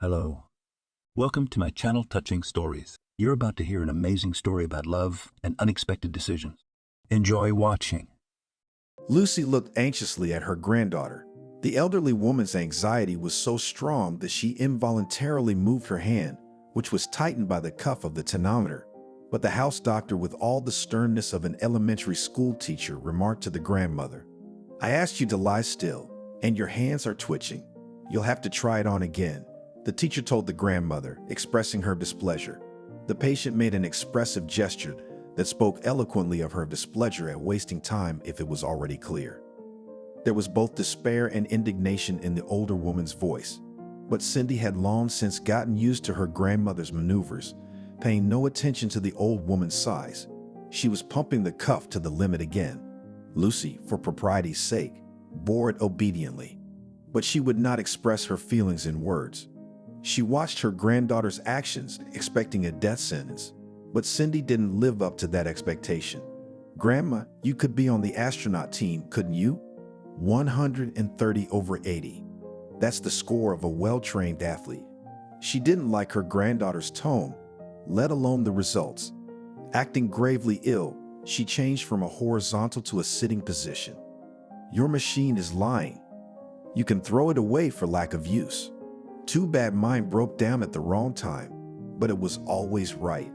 Hello. Welcome to my channel Touching Stories. You're about to hear an amazing story about love and unexpected decisions. Enjoy watching. Lucy looked anxiously at her granddaughter. The elderly woman's anxiety was so strong that she involuntarily moved her hand, which was tightened by the cuff of the tonometer. But the house doctor, with all the sternness of an elementary school teacher, remarked to the grandmother, "I asked you to lie still, and your hands are twitching. You'll have to try it on again," the teacher told the grandmother, expressing her displeasure. The patient made an expressive gesture that spoke eloquently of her displeasure at wasting time if it was already clear. There was both despair and indignation in the older woman's voice, but Cindy had long since gotten used to her grandmother's maneuvers, paying no attention to the old woman's sighs. She was pumping the cuff to the limit again. Lucy, for propriety's sake, bore it obediently, but she would not express her feelings in words. She watched her granddaughter's actions, expecting a death sentence, but Cindy didn't live up to that expectation. "Grandma, you could be on the astronaut team, couldn't you? 130/80. That's the score of a well-trained athlete." She didn't like her granddaughter's tone, let alone the results. Acting gravely ill, she changed from a horizontal to a sitting position. "Your machine is lying. You can throw it away for lack of use." Too bad mine broke down at the wrong time, but it was always right.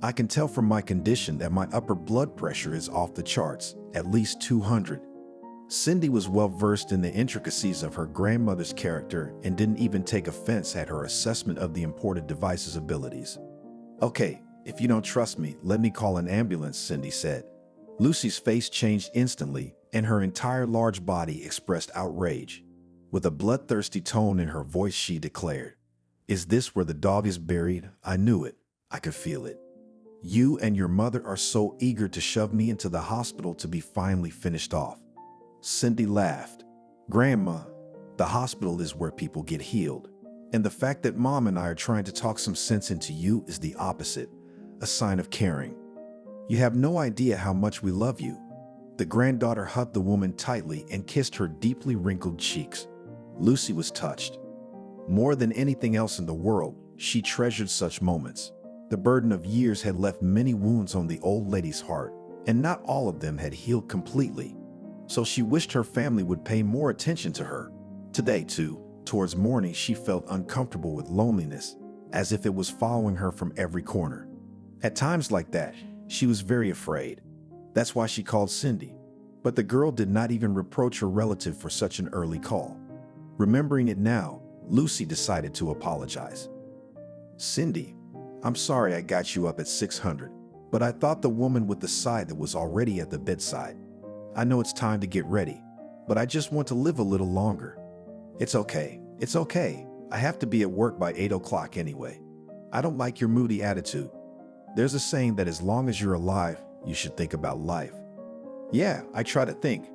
"I can tell from my condition that my upper blood pressure is off the charts, at least 200. Cindy was well versed in the intricacies of her grandmother's character and didn't even take offense at her assessment of the imported device's abilities. "Okay, if you don't trust me, let me call an ambulance," Cindy said. Lucy's face changed instantly, and her entire large body expressed outrage. With a bloodthirsty tone in her voice, she declared, "Is this where the dog is buried? I knew it. I could feel it. You and your mother are so eager to shove me into the hospital to be finally finished off." Cindy laughed. "Grandma, the hospital is where people get healed. And the fact that Mom and I are trying to talk some sense into you is the opposite, a sign of caring. You have no idea how much we love you." The granddaughter hugged the woman tightly and kissed her deeply wrinkled cheeks. Lucy was touched. More than anything else in the world, she treasured such moments. The burden of years had left many wounds on the old lady's heart, and not all of them had healed completely. So she wished her family would pay more attention to her. Today, too, towards morning, she felt uncomfortable with loneliness, as if it was following her from every corner. At times like that, she was very afraid. That's why she called Cindy. But the girl did not even reproach her relative for such an early call. Remembering it now, Lucy decided to apologize. "Cindy, I'm sorry I got you up at 600, but I thought the woman with the sigh that was already at the bedside. I know it's time to get ready, but I just want to live a little longer." It's okay. I have to be at work by 8 o'clock anyway. I don't like your moody attitude. There's a saying that as long as you're alive, you should think about life." "Yeah, I try to think.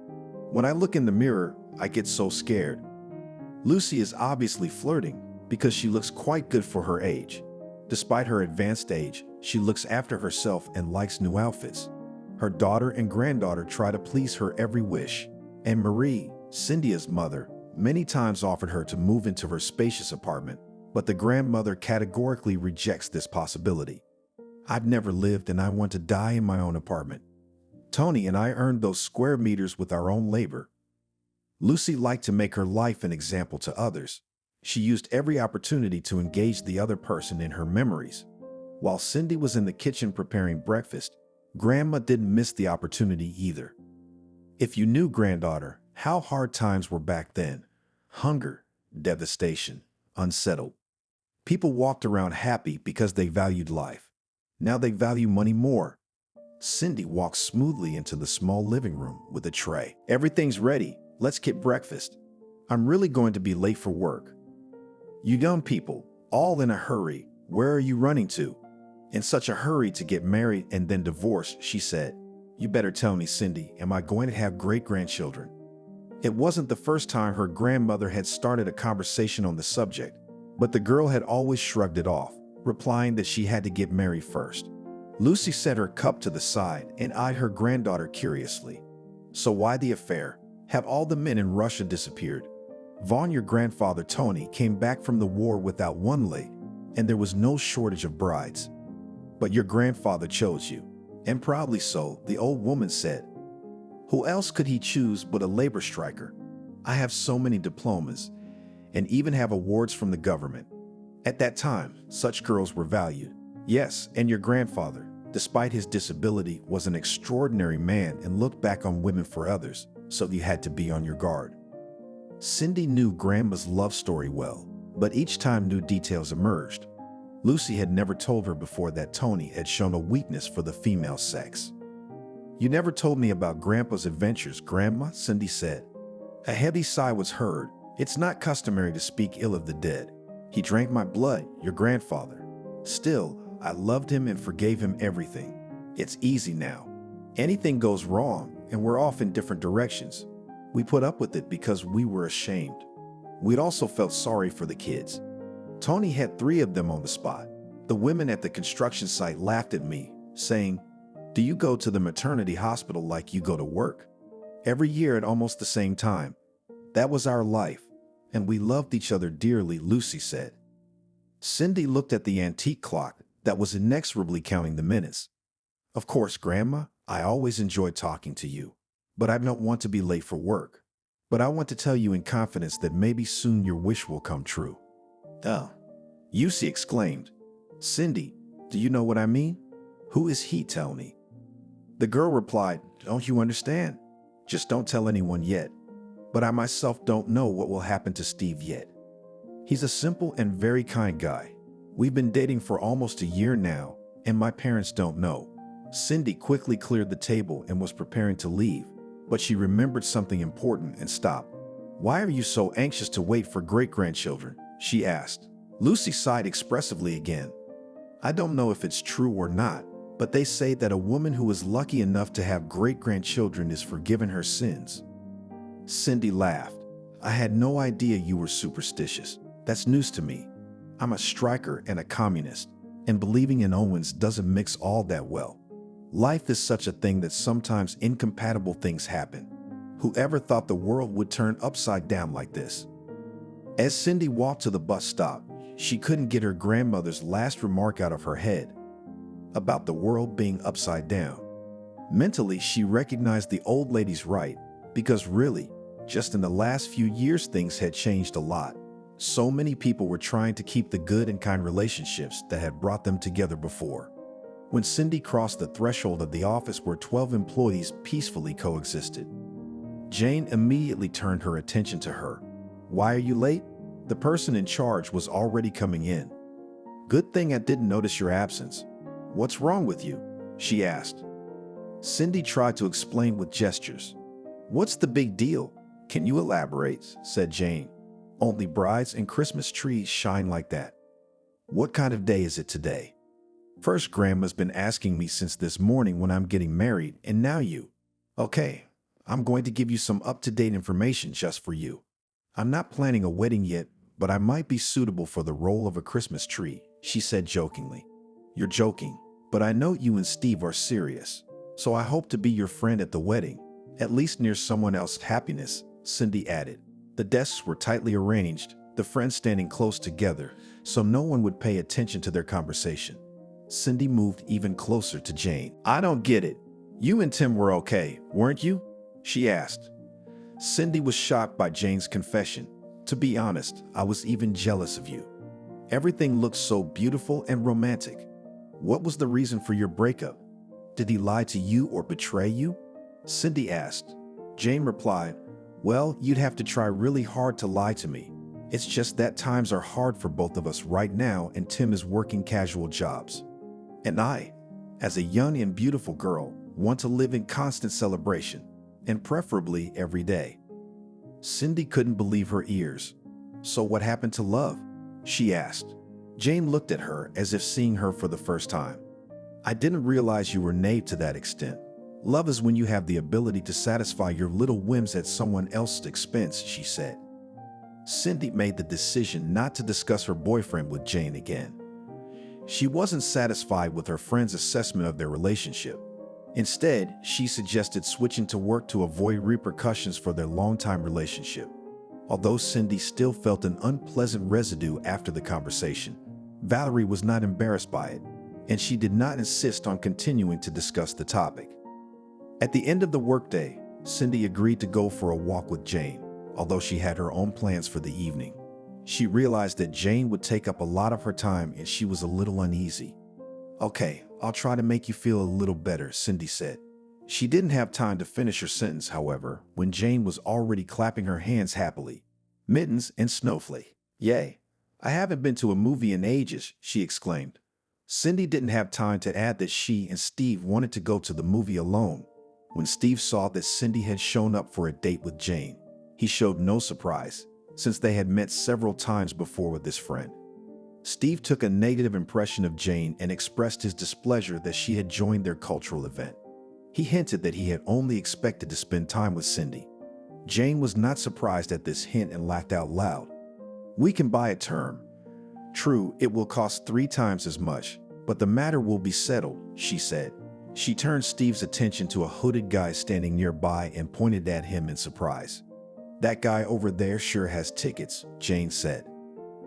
When I look in the mirror, I get so scared." Lucy is obviously flirting because she looks quite good for her age. Despite her advanced age, she looks after herself and likes new outfits. Her daughter and granddaughter try to please her every wish, and Marie, Cynthia's mother, many times offered her to move into her spacious apartment, but the grandmother categorically rejects this possibility. "I've never lived and I want to die in my own apartment. Tony and I earned those square meters with our own labor." Lucy liked to make her life an example to others. She used every opportunity to engage the other person in her memories. While Cindy was in the kitchen preparing breakfast, Grandma didn't miss the opportunity either. "If you knew, granddaughter, how hard times were back then. Hunger, devastation, unsettled. People walked around happy because they valued life. Now they value money more." Cindy walked smoothly into the small living room with a tray. "Everything's ready. Let's get breakfast. I'm really going to be late for work." "You young people, all in a hurry. Where are you running to?" "In such a hurry to get married and then divorced," she said. "You better tell me, Cindy, am I going to have great-grandchildren?" It wasn't the first time her grandmother had started a conversation on the subject, but the girl had always shrugged it off, replying that she had to get married first. Lucy set her cup to the side and eyed her granddaughter curiously. "So why the affair? Have all the men in Russia disappeared?" Vaughn, your grandfather Tony, came back from the war without one leg, and there was no shortage of brides. But your grandfather chose you, and proudly so, the old woman said. Who else could he choose but a labor striker? I have so many diplomas, and even have awards from the government. At that time, such girls were valued. Yes, and your grandfather, despite his disability, was an extraordinary man and looked back on women for others, so you had to be on your guard. Cindy knew Grandma's love story well, but each time new details emerged. Lucy had never told her before that Tony had shown a weakness for the female sex. You never told me about Grandpa's adventures, Grandma, Cindy said. A heavy sigh was heard. It's not customary to speak ill of the dead. He drank my blood, your grandfather. Still, I loved him and forgave him everything. It's easy now. Anything goes wrong, and we're off in different directions. We put up with it because we were ashamed. We'd also felt sorry for the kids. Tony had 3 of them on the spot. The women at the construction site laughed at me, saying, "Do you go to the maternity hospital like you go to work?" Every year at almost the same time. That was our life, and we loved each other dearly, Lucy said. Cindy looked at the antique clock that was inexorably counting the minutes. Of course, Grandma, I always enjoy talking to you, but I don't want to be late for work. But I want to tell you in confidence that maybe soon your wish will come true. Oh, Lucy exclaimed. Cindy, do you know what I mean? Who is he, tell me? The girl replied, don't you understand? Just don't tell anyone yet. But I myself don't know what will happen to Steve yet. He's a simple and very kind guy. We've been dating for almost a year now, and my parents don't know. Cindy quickly cleared the table and was preparing to leave, but she remembered something important and stopped. Why are you so anxious to wait for great-grandchildren? She asked. Lucy sighed expressively again. I don't know if it's true or not, but they say that a woman who is lucky enough to have great-grandchildren is forgiven her sins. Cindy laughed. I had no idea you were superstitious. That's news to me. I'm a striker and a communist, and believing in omens doesn't mix all that well. Life is such a thing that sometimes incompatible things happen. Whoever thought the world would turn upside down like this? As Cindy walked to the bus stop, she couldn't get her grandmother's last remark out of her head about the world being upside down. Mentally, she recognized the old lady's right, because really, just in the last few years, things had changed a lot. So many people were trying to keep the good and kind relationships that had brought them together before. When Cindy crossed the threshold of the office where 12 employees peacefully coexisted, Jane immediately turned her attention to her. Why are you late? The person in charge was already coming in. Good thing I didn't notice your absence. What's wrong with you? She asked. Cindy tried to explain with gestures. What's the big deal? Can you elaborate? Said Jane. Only brides and Christmas trees shine like that. What kind of day is it today? First, Grandma's been asking me since this morning when I'm getting married, and now you. Okay, I'm going to give you some up-to-date information just for you. I'm not planning a wedding yet, but I might be suitable for the role of a Christmas tree, she said jokingly. You're joking, but I know you and Steve are serious, so I hope to be your friend at the wedding, at least near someone else's happiness, Cindy added. The desks were tightly arranged, the friends standing close together, so no one would pay attention to their conversation. Cindy moved even closer to Jane. I don't get it. You and Tim were okay, weren't you? She asked. Cindy was shocked by Jane's confession. To be honest, I was even jealous of you. Everything looked so beautiful and romantic. What was the reason for your breakup? Did he lie to you or betray you? Cindy asked. Jane replied, well, you'd have to try really hard to lie to me. It's just that times are hard for both of us right now, and Tim is working casual jobs. And I, as a young and beautiful girl, want to live in constant celebration, and preferably every day. Cindy couldn't believe her ears. So what happened to love? She asked. Jane looked at her as if seeing her for the first time. I didn't realize you were naive to that extent. Love is when you have the ability to satisfy your little whims at someone else's expense, she said. Cindy made the decision not to discuss her boyfriend with Jane again. She wasn't satisfied with her friend's assessment of their relationship. Instead, she suggested switching to work to avoid repercussions for their long-time relationship. Although Cindy still felt an unpleasant residue after the conversation, Valerie was not embarrassed by it, and she did not insist on continuing to discuss the topic. At the end of the workday, Cindy agreed to go for a walk with Jane, although she had her own plans for the evening. She realized that Jane would take up a lot of her time and she was a little uneasy. "Okay, I'll try to make you feel a little better," Cindy said. She didn't have time to finish her sentence, however, when Jane was already clapping her hands happily. "Mittens and snowflake. Yay. I haven't been to a movie in ages," she exclaimed. Cindy didn't have time to add that she and Steve wanted to go to the movie alone. When Steve saw that Cindy had shown up for a date with Jane, he showed no surprise, since they had met several times before with this friend. Steve took a negative impression of Jane and expressed his displeasure that she had joined their cultural event. He hinted that he had only expected to spend time with Cindy. Jane was not surprised at this hint and laughed out loud. "We can buy a term. True, it will cost 3 times as much, but the matter will be settled," she said. She turned Steve's attention to a hooded guy standing nearby and pointed at him in surprise. "That guy over there sure has tickets," Jane said.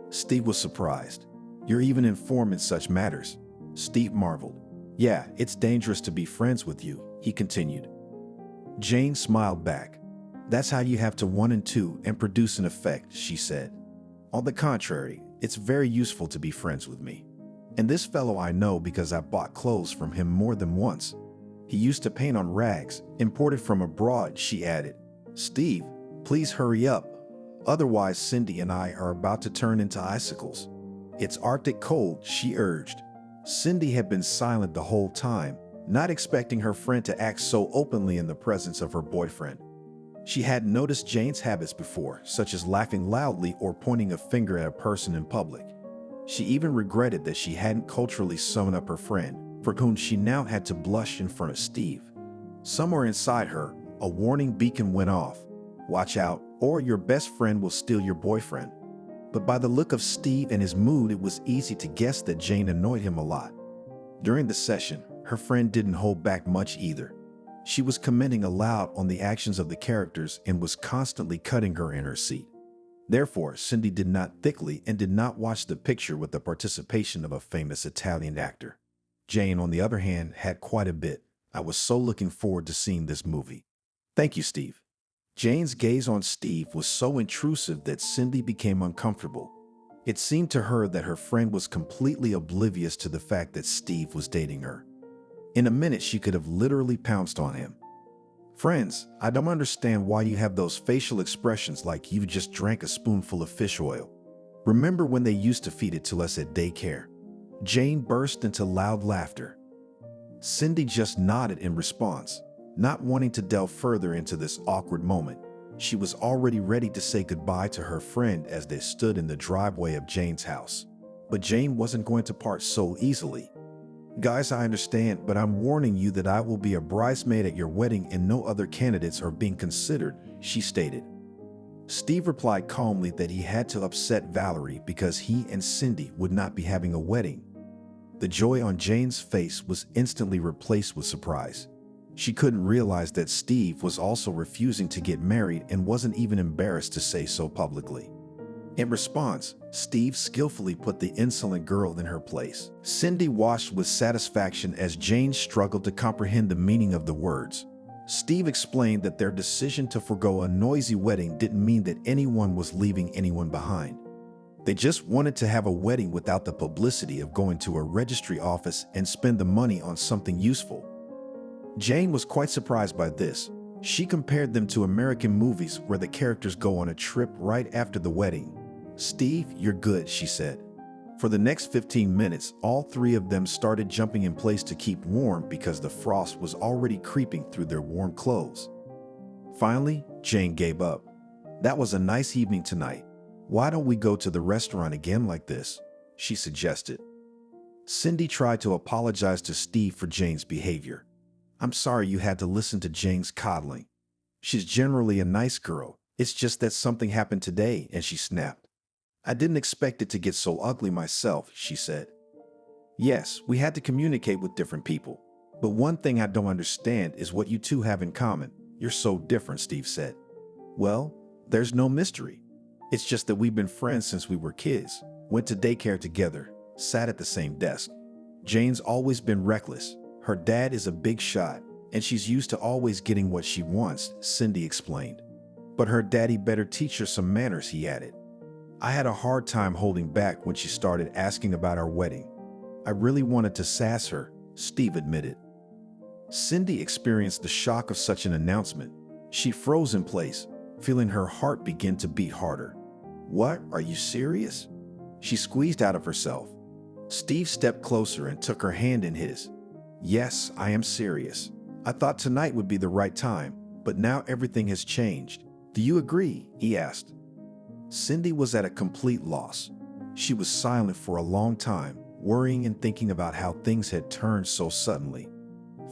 Steve was surprised. "You're even informed in such matters," Steve marveled. "Yeah, it's dangerous to be friends with you," he continued. Jane smiled back. "That's how you have to 1 and 2 and produce an effect," she said. "On the contrary, it's very useful to be friends with me. And this fellow I know because I bought clothes from him more than once. He used to paint on rags, imported from abroad," she added. "Steve, please hurry up. Otherwise, Cindy and I are about to turn into icicles." "It's Arctic cold," she urged. Cindy had been silent the whole time, not expecting her friend to act so openly in the presence of her boyfriend. She hadn't noticed Jane's habits before, such as laughing loudly or pointing a finger at a person in public. She even regretted that she hadn't culturally summoned up her friend, for whom she now had to blush in front of Steve. Somewhere inside her, a warning beacon went off. "Watch out, or your best friend will steal your boyfriend." But by the look of Steve and his mood, it was easy to guess that Jane annoyed him a lot. During the session, her friend didn't hold back much either. She was commenting aloud on the actions of the characters and was constantly cutting her in her seat. Therefore, Cindy did not thickly and did not watch the picture with the participation of a famous Italian actor. Jane, on the other hand, had quite a bit. "I was so looking forward to seeing this movie." "Thank you, Steve." Jane's gaze on Steve was so intrusive that Cindy became uncomfortable. It seemed to her that her friend was completely oblivious to the fact that Steve was dating her. In a minute, she could have literally pounced on him. "Friends, I don't understand why you have those facial expressions like you just drank a spoonful of fish oil. Remember when they used to feed it to us at daycare?" Jane burst into loud laughter. Cindy just nodded in response, not wanting to delve further into this awkward moment. She was already ready to say goodbye to her friend as they stood in the driveway of Jane's house. But Jane wasn't going to part so easily. "Guys, I understand, but I'm warning you that I will be a bridesmaid at your wedding and no other candidates are being considered," she stated. Steve replied calmly that he had to upset Valerie because he and Cindy would not be having a wedding. The joy on Jane's face was instantly replaced with surprise. She couldn't realize that Steve was also refusing to get married and wasn't even embarrassed to say so publicly. In response, Steve skillfully put the insolent girl in her place. Cindy watched with satisfaction as Jane struggled to comprehend the meaning of the words. Steve explained that their decision to forgo a noisy wedding didn't mean that anyone was leaving anyone behind. They just wanted to have a wedding without the publicity of going to a registry office and spend the money on something useful. Jane was quite surprised by this. She compared them to American movies where the characters go on a trip right after the wedding. "Steve, you're good," she said. For the next 15 minutes, all 3 of them started jumping in place to keep warm because the frost was already creeping through their warm clothes. Finally, Jane gave up. "That was a nice evening tonight. Why don't we go to the restaurant again like this?" she suggested. Cindy tried to apologize to Steve for Jane's behavior. "I'm sorry you had to listen to Jane's coddling. She's generally a nice girl. It's just that something happened today," and she snapped. "I didn't expect it to get so ugly myself," she said. "Yes, we had to communicate with different people. But one thing I don't understand is what you two have in common. You're so different," Steve said. "Well, there's no mystery. It's just that we've been friends since we were kids, went to daycare together, sat at the same desk. Jane's always been reckless. Her dad is a big shot, and she's used to always getting what she wants, Cindy explained. But her daddy better teach her some manners, he added. I had a hard time holding back when she started asking about our wedding. I really wanted to sass her, Steve admitted. Cindy experienced the shock of such an announcement. She froze in place, feeling her heart begin to beat harder. What? Are you serious? She squeezed out of herself. Steve stepped closer and took her hand in his. Yes, I am serious. I thought tonight would be the right time, but now everything has changed. Do you agree? He asked. Cindy was at a complete loss. She was silent for a long time, worrying and thinking about how things had turned so suddenly.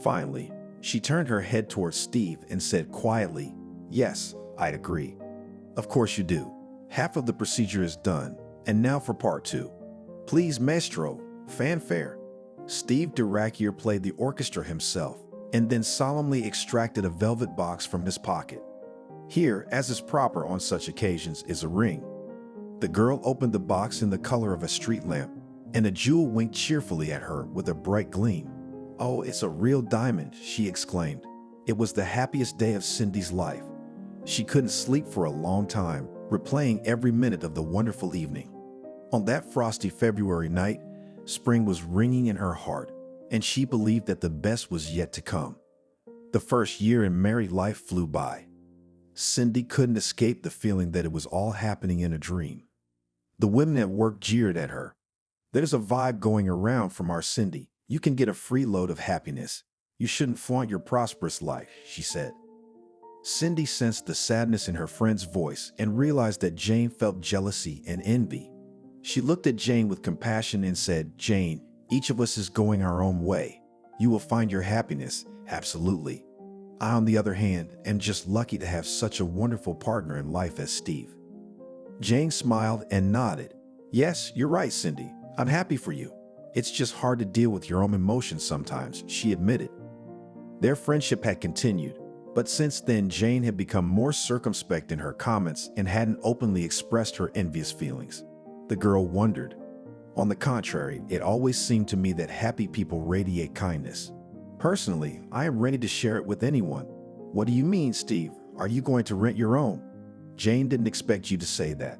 Finally, she turned her head towards Steve and said quietly, Yes, I'd agree. Of course you do. Half of the procedure is done, and now for part 2. Please, maestro, fanfare. Steve Durakier played the orchestra himself, and then solemnly extracted a velvet box from his pocket. Here, as is proper on such occasions, is a ring. The girl opened the box in the color of a street lamp, and a jewel winked cheerfully at her with a bright gleam. Oh, it's a real diamond, she exclaimed. It was the happiest day of Cindy's life. She couldn't sleep for a long time, replaying every minute of the wonderful evening. On that frosty February night, spring was ringing in her heart, and she believed that the best was yet to come. The first year in married life flew by. Cindy couldn't escape the feeling that it was all happening in a dream. The women at work jeered at her. There's a vibe going around from our Cindy. You can get a free load of happiness. You shouldn't flaunt your prosperous life, she said. Cindy sensed the sadness in her friend's voice and realized that Jane felt jealousy and envy. She looked at Jane with compassion and said, Jane, each of us is going our own way. You will find your happiness, absolutely. I, on the other hand, am just lucky to have such a wonderful partner in life as Steve. Jane smiled and nodded. Yes, you're right, Cindy. I'm happy for you. It's just hard to deal with your own emotions sometimes, she admitted. Their friendship had continued, but since then Jane had become more circumspect in her comments and hadn't openly expressed her envious feelings. The girl wondered. On the contrary, it always seemed to me that happy people radiate kindness. Personally, I am ready to share it with anyone. What do you mean, Steve? Are you going to rent your own? Jane didn't expect you to say that.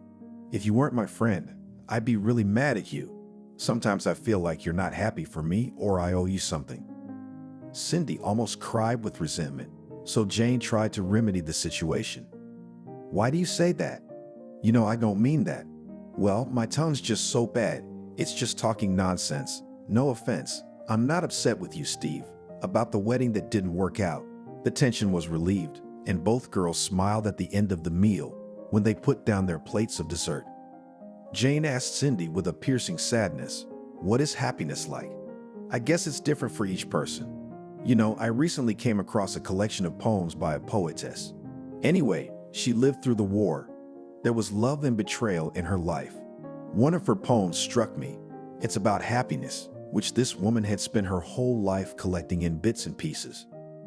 If you weren't my friend, I'd be really mad at you. Sometimes I feel like you're not happy for me or I owe you something. Cindy almost cried with resentment, so Jane tried to remedy the situation. Why do you say that? You know I don't mean that. Well, my tongue's just so bad. It's just talking nonsense. No offense. I'm not upset with you, Steve, about the wedding that didn't work out. The tension was relieved, and both girls smiled at the end of the meal when they put down their plates of dessert. Jane asked Cindy with a piercing sadness, what is happiness like? I guess it's different for each person. You know, I recently came across a collection of poems by a poetess. Anyway, she lived through the war. There was love and betrayal in her life. One of her poems struck me. It's about happiness, which this woman had spent her whole life collecting in bits and pieces.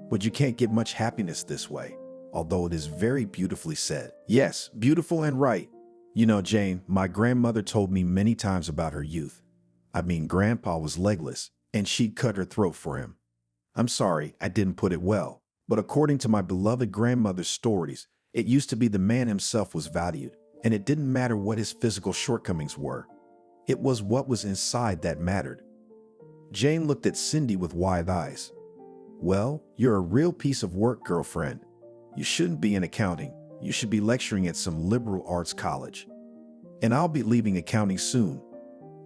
But you can't get much happiness this way, although it is very beautifully said. Yes, beautiful and right. You know, Jane, my grandmother told me many times about her youth. I mean, Grandpa was legless, and she'd cut her throat for him. I'm sorry, I didn't put it well, but according to my beloved grandmother's stories, it used to be the man himself was valued, and it didn't matter what his physical shortcomings were. It was what was inside that mattered. Jane looked at Cindy with wide eyes. Well, you're a real piece of work, girlfriend. You shouldn't be in accounting. You should be lecturing at some liberal arts college. And I'll be leaving accounting soon.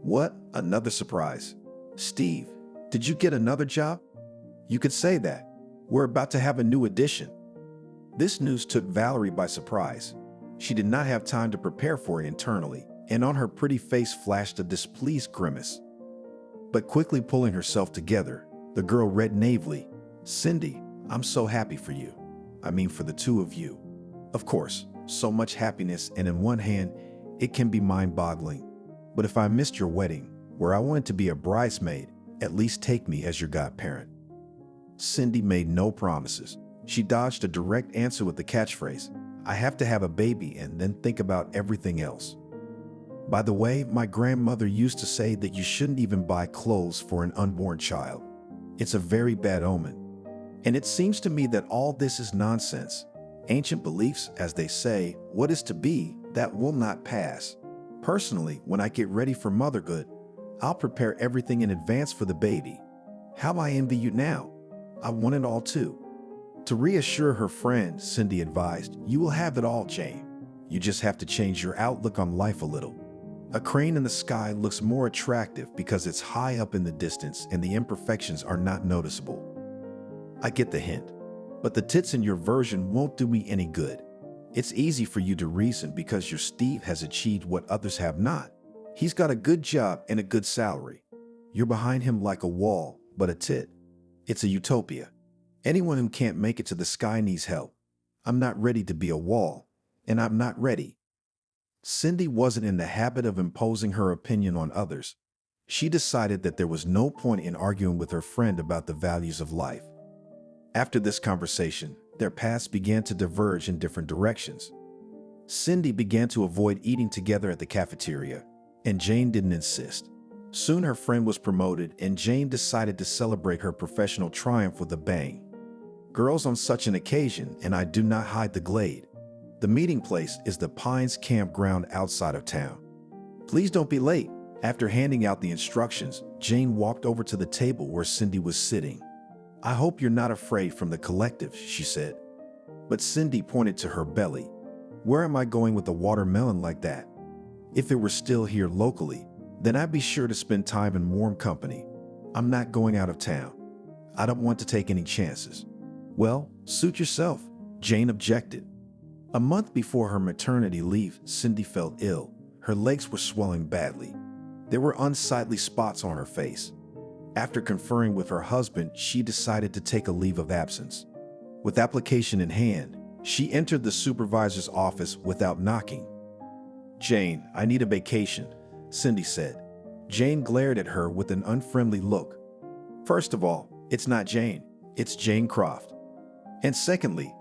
What? Another surprise. Steve, did you get another job? You could say that. We're about to have a new addition. This news took Valerie by surprise. She did not have time to prepare for it internally, and on her pretty face flashed a displeased grimace. But quickly pulling herself together, the girl read naively, Cindy, I'm so happy for you. I mean for the two of you. Of course, so much happiness, and in one hand, it can be mind-boggling. But if I missed your wedding, where I wanted to be a bridesmaid, at least take me as your godparent. Cindy made no promises. She dodged a direct answer with the catchphrase, I have to have a baby and then think about everything else. By the way, my grandmother used to say that you shouldn't even buy clothes for an unborn child. It's a very bad omen. And it seems to me that all this is nonsense. Ancient beliefs, as they say, what is to be, that will not pass. Personally, when I get ready for motherhood, I'll prepare everything in advance for the baby. How I envy you now. I want it all too. To reassure her friend, Cindy advised, you will have it all, Jane. You just have to change your outlook on life a little. A crane in the sky looks more attractive because it's high up in the distance and the imperfections are not noticeable. I get the hint, but the tits in your version won't do me any good. It's easy for you to reason because your Steve has achieved what others have not. He's got a good job and a good salary. You're behind him like a wall, but a tit. It's a utopia. Anyone who can't make it to the sky needs help. I'm not ready to be a wall, and I'm not ready. Cindy wasn't in the habit of imposing her opinion on others. She decided that there was no point in arguing with her friend about the values of life. After this conversation, their paths began to diverge in different directions. Cindy began to avoid eating together at the cafeteria, and Jane didn't insist. Soon her friend was promoted, and Jane decided to celebrate her professional triumph with a bang. Girls on such an occasion, and I do not hide the glade. The meeting place is the Pines campground outside of town. Please don't be late. After handing out the instructions, Jane walked over to the table where Cindy was sitting. I hope you're not afraid from the collective, she said. But Cindy pointed to her belly. Where am I going with a watermelon like that? If it were still here locally, then I'd be sure to spend time in warm company. I'm not going out of town. I don't want to take any chances. Well, suit yourself, Jane objected. A month before her maternity leave, Cindy felt ill. Her legs were swelling badly. There were unsightly spots on her face. After conferring with her husband, she decided to take a leave of absence. With application in hand, she entered the supervisor's office without knocking. Jane, I need a vacation, Cindy said. Jane glared at her with an unfriendly look. First of all, it's not Jane, it's Jane Croft. And secondly,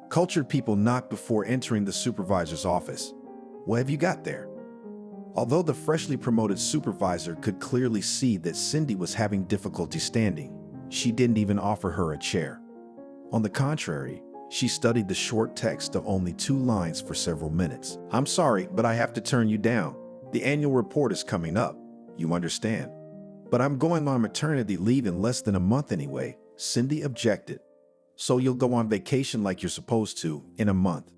cultured people knock before entering the supervisor's office. What have you got there? Although the freshly promoted supervisor could clearly see that Cindy was having difficulty standing, she didn't even offer her a chair. On the contrary, she studied the short text of only 2 lines for several minutes. I'm sorry, but I have to turn you down. The annual report is coming up, you understand. But I'm going on maternity leave in less than a month anyway, Cindy objected. So you'll go on vacation like you're supposed to in a month.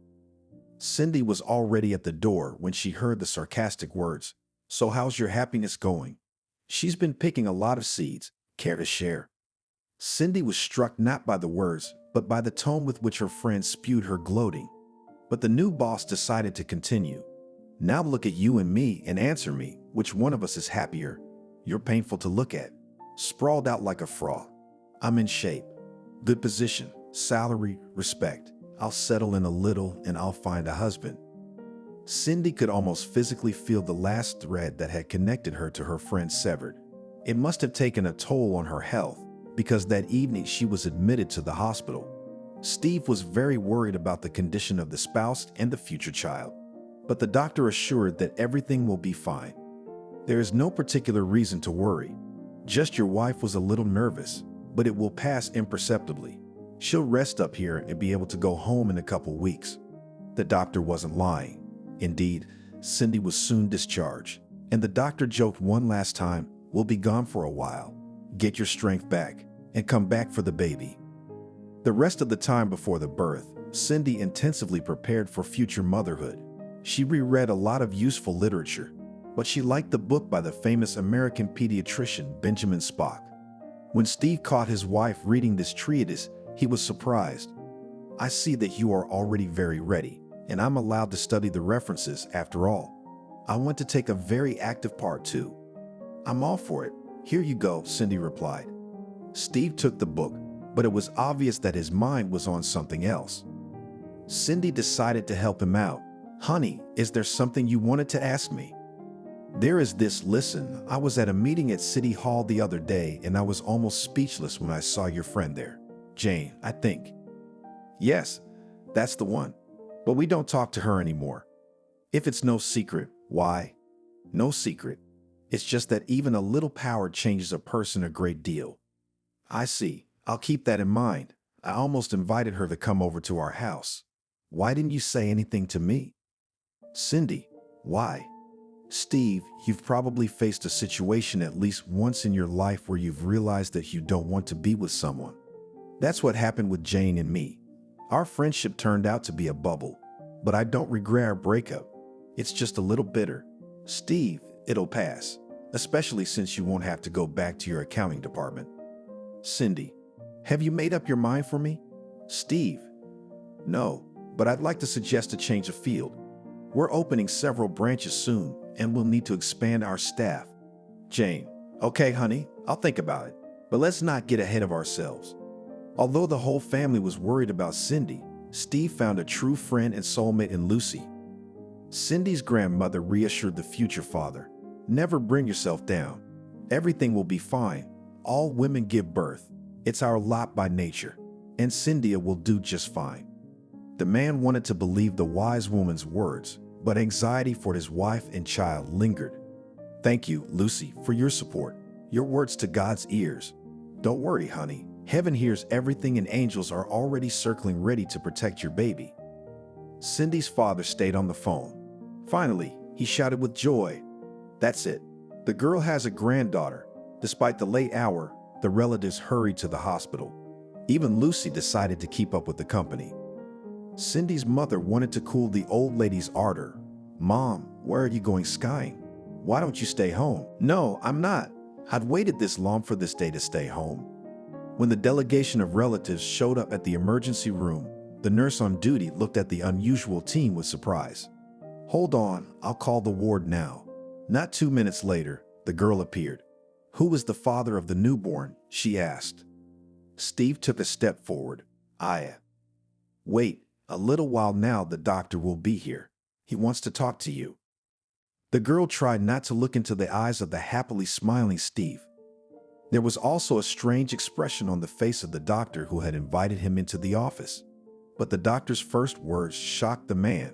Cindy was already at the door when she heard the sarcastic words. So how's your happiness going? She's been picking a lot of seeds. Care to share? Cindy was struck not by the words, but by the tone with which her friend spewed her gloating. But the new boss decided to continue. Now look at you and me and answer me, which one of us is happier? You're painful to look at. Sprawled out like a frog. I'm in shape. Good position, salary, respect. I'll settle in a little and I'll find a husband. Cindy could almost physically feel the last thread that had connected her to her friend severed. It must have taken a toll on her health because that evening she was admitted to the hospital. Steve was very worried about the condition of the spouse and the future child, but the doctor assured that everything will be fine. There is no particular reason to worry. Just your wife was a little nervous, but it will pass imperceptibly. She'll rest up here and be able to go home in a couple weeks. The doctor wasn't lying. Indeed, Cindy was soon discharged, and the doctor joked one last time, we'll be gone for a while. Get your strength back and come back for the baby. The rest of the time before the birth, Cindy intensively prepared for future motherhood. She reread a lot of useful literature, but she liked the book by the famous American pediatrician Benjamin Spock. When Steve caught his wife reading this treatise, he was surprised. I see that you are already very ready, and I'm allowed to study the references after all. I want to take a very active part too. I'm all for it. Here you go, Cindy replied. Steve took the book, but it was obvious that his mind was on something else. Cindy decided to help him out. Honey, is there something you wanted to ask me? There is this. Listen, I was at a meeting at City Hall the other day and I was almost speechless when I saw your friend there. Jane, I think. Yes, that's the one. But we don't talk to her anymore. If it's no secret, why? No secret. It's just that even a little power changes a person a great deal. I see. I'll keep that in mind. I almost invited her to come over to our house. Why didn't you say anything to me? Cindy, why? Steve, you've probably faced a situation at least once in your life where you've realized that you don't want to be with someone. That's what happened with Jane and me. Our friendship turned out to be a bubble, but I don't regret our breakup. It's just a little bitter. Steve, it'll pass, especially since you won't have to go back to your accounting department. Cindy, have you made up your mind for me? Steve, no, but I'd like to suggest a change of field. We're opening several branches soon, and we'll need to expand our staff. Jane, okay, honey, I'll think about it, but let's not get ahead of ourselves. Although the whole family was worried about Cindy, Steve found a true friend and soulmate in Lucy. Cindy's grandmother reassured the future father, never bring yourself down. Everything will be fine. All women give birth. It's our lot by nature, and Cynthia will do just fine. The man wanted to believe the wise woman's words, but anxiety for his wife and child lingered. Thank you, Lucy, for your support. Your words to God's ears. Don't worry, honey. Heaven hears everything and angels are already circling ready to protect your baby. Cindy's father stayed on the phone. Finally, he shouted with joy, "That's it. The girl has a granddaughter." Despite the late hour, the relatives hurried to the hospital. Even Lucy decided to keep up with the company. Cindy's mother wanted to cool the old lady's ardor. "Mom, where are you going skiing? Why don't you stay home?" "No, I'm not. I'd waited this long for this day to stay home." When the delegation of relatives showed up at the emergency room, the nurse on duty looked at the unusual team with surprise. "Hold on, I'll call the ward now." Not 2 minutes later, the girl appeared. "Who was the father of the newborn?" she asked. Steve took a step forward. Wait, a little while now the doctor will be here. He wants to talk to you." The girl tried not to look into the eyes of the happily smiling Steve. There was also a strange expression on the face of the doctor who had invited him into the office. But the doctor's first words shocked the man.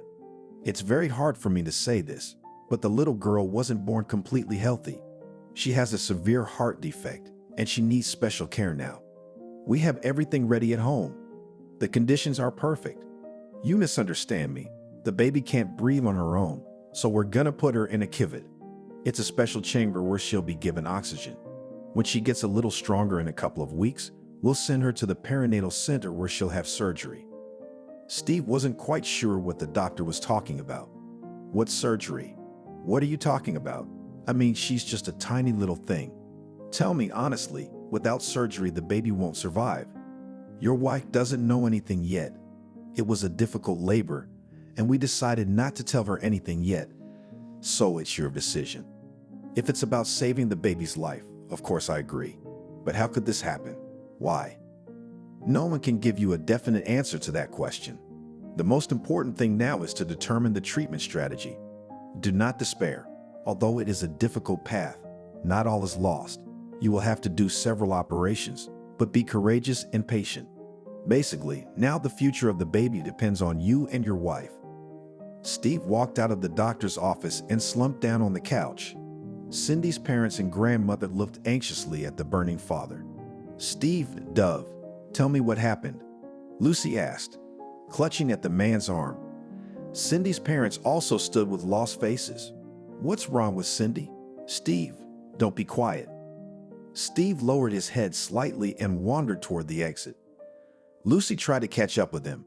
"It's very hard for me to say this, but the little girl wasn't born completely healthy. She has a severe heart defect, and she needs special care now. We have everything ready at home. The conditions are perfect. You misunderstand me. The baby can't breathe on her own, so we're gonna put her in a kivot. It's a special chamber where she'll be given oxygen. When she gets a little stronger in a couple of weeks, we'll send her to the perinatal center where she'll have surgery." Steve wasn't quite sure what the doctor was talking about. "What surgery? What are you talking about? I mean, she's just a tiny little thing. Tell me honestly, without surgery the baby won't survive." "Your wife doesn't know anything yet. It was a difficult labor, and we decided not to tell her anything yet. So it's your decision. If it's about saving the baby's life, of course I agree. But how could this happen? Why?" No one can give you a definite answer to that question. The most important thing now is to determine the treatment strategy. Do not despair. Although it is a difficult path, not all is lost. You will have to do several operations, but be courageous and patient. Basically, now the future of the baby depends on you and your wife. Steve walked out of the doctor's office and slumped down on the couch. Cindy's parents and grandmother looked anxiously at the burning father. "Steve, Dove, tell me what happened," Lucy asked, clutching at the man's arm. Cindy's parents also stood with lost faces. "What's wrong with Cindy?" "Steve, don't be quiet." Steve lowered his head slightly and wandered toward the exit. Lucy tried to catch up with him.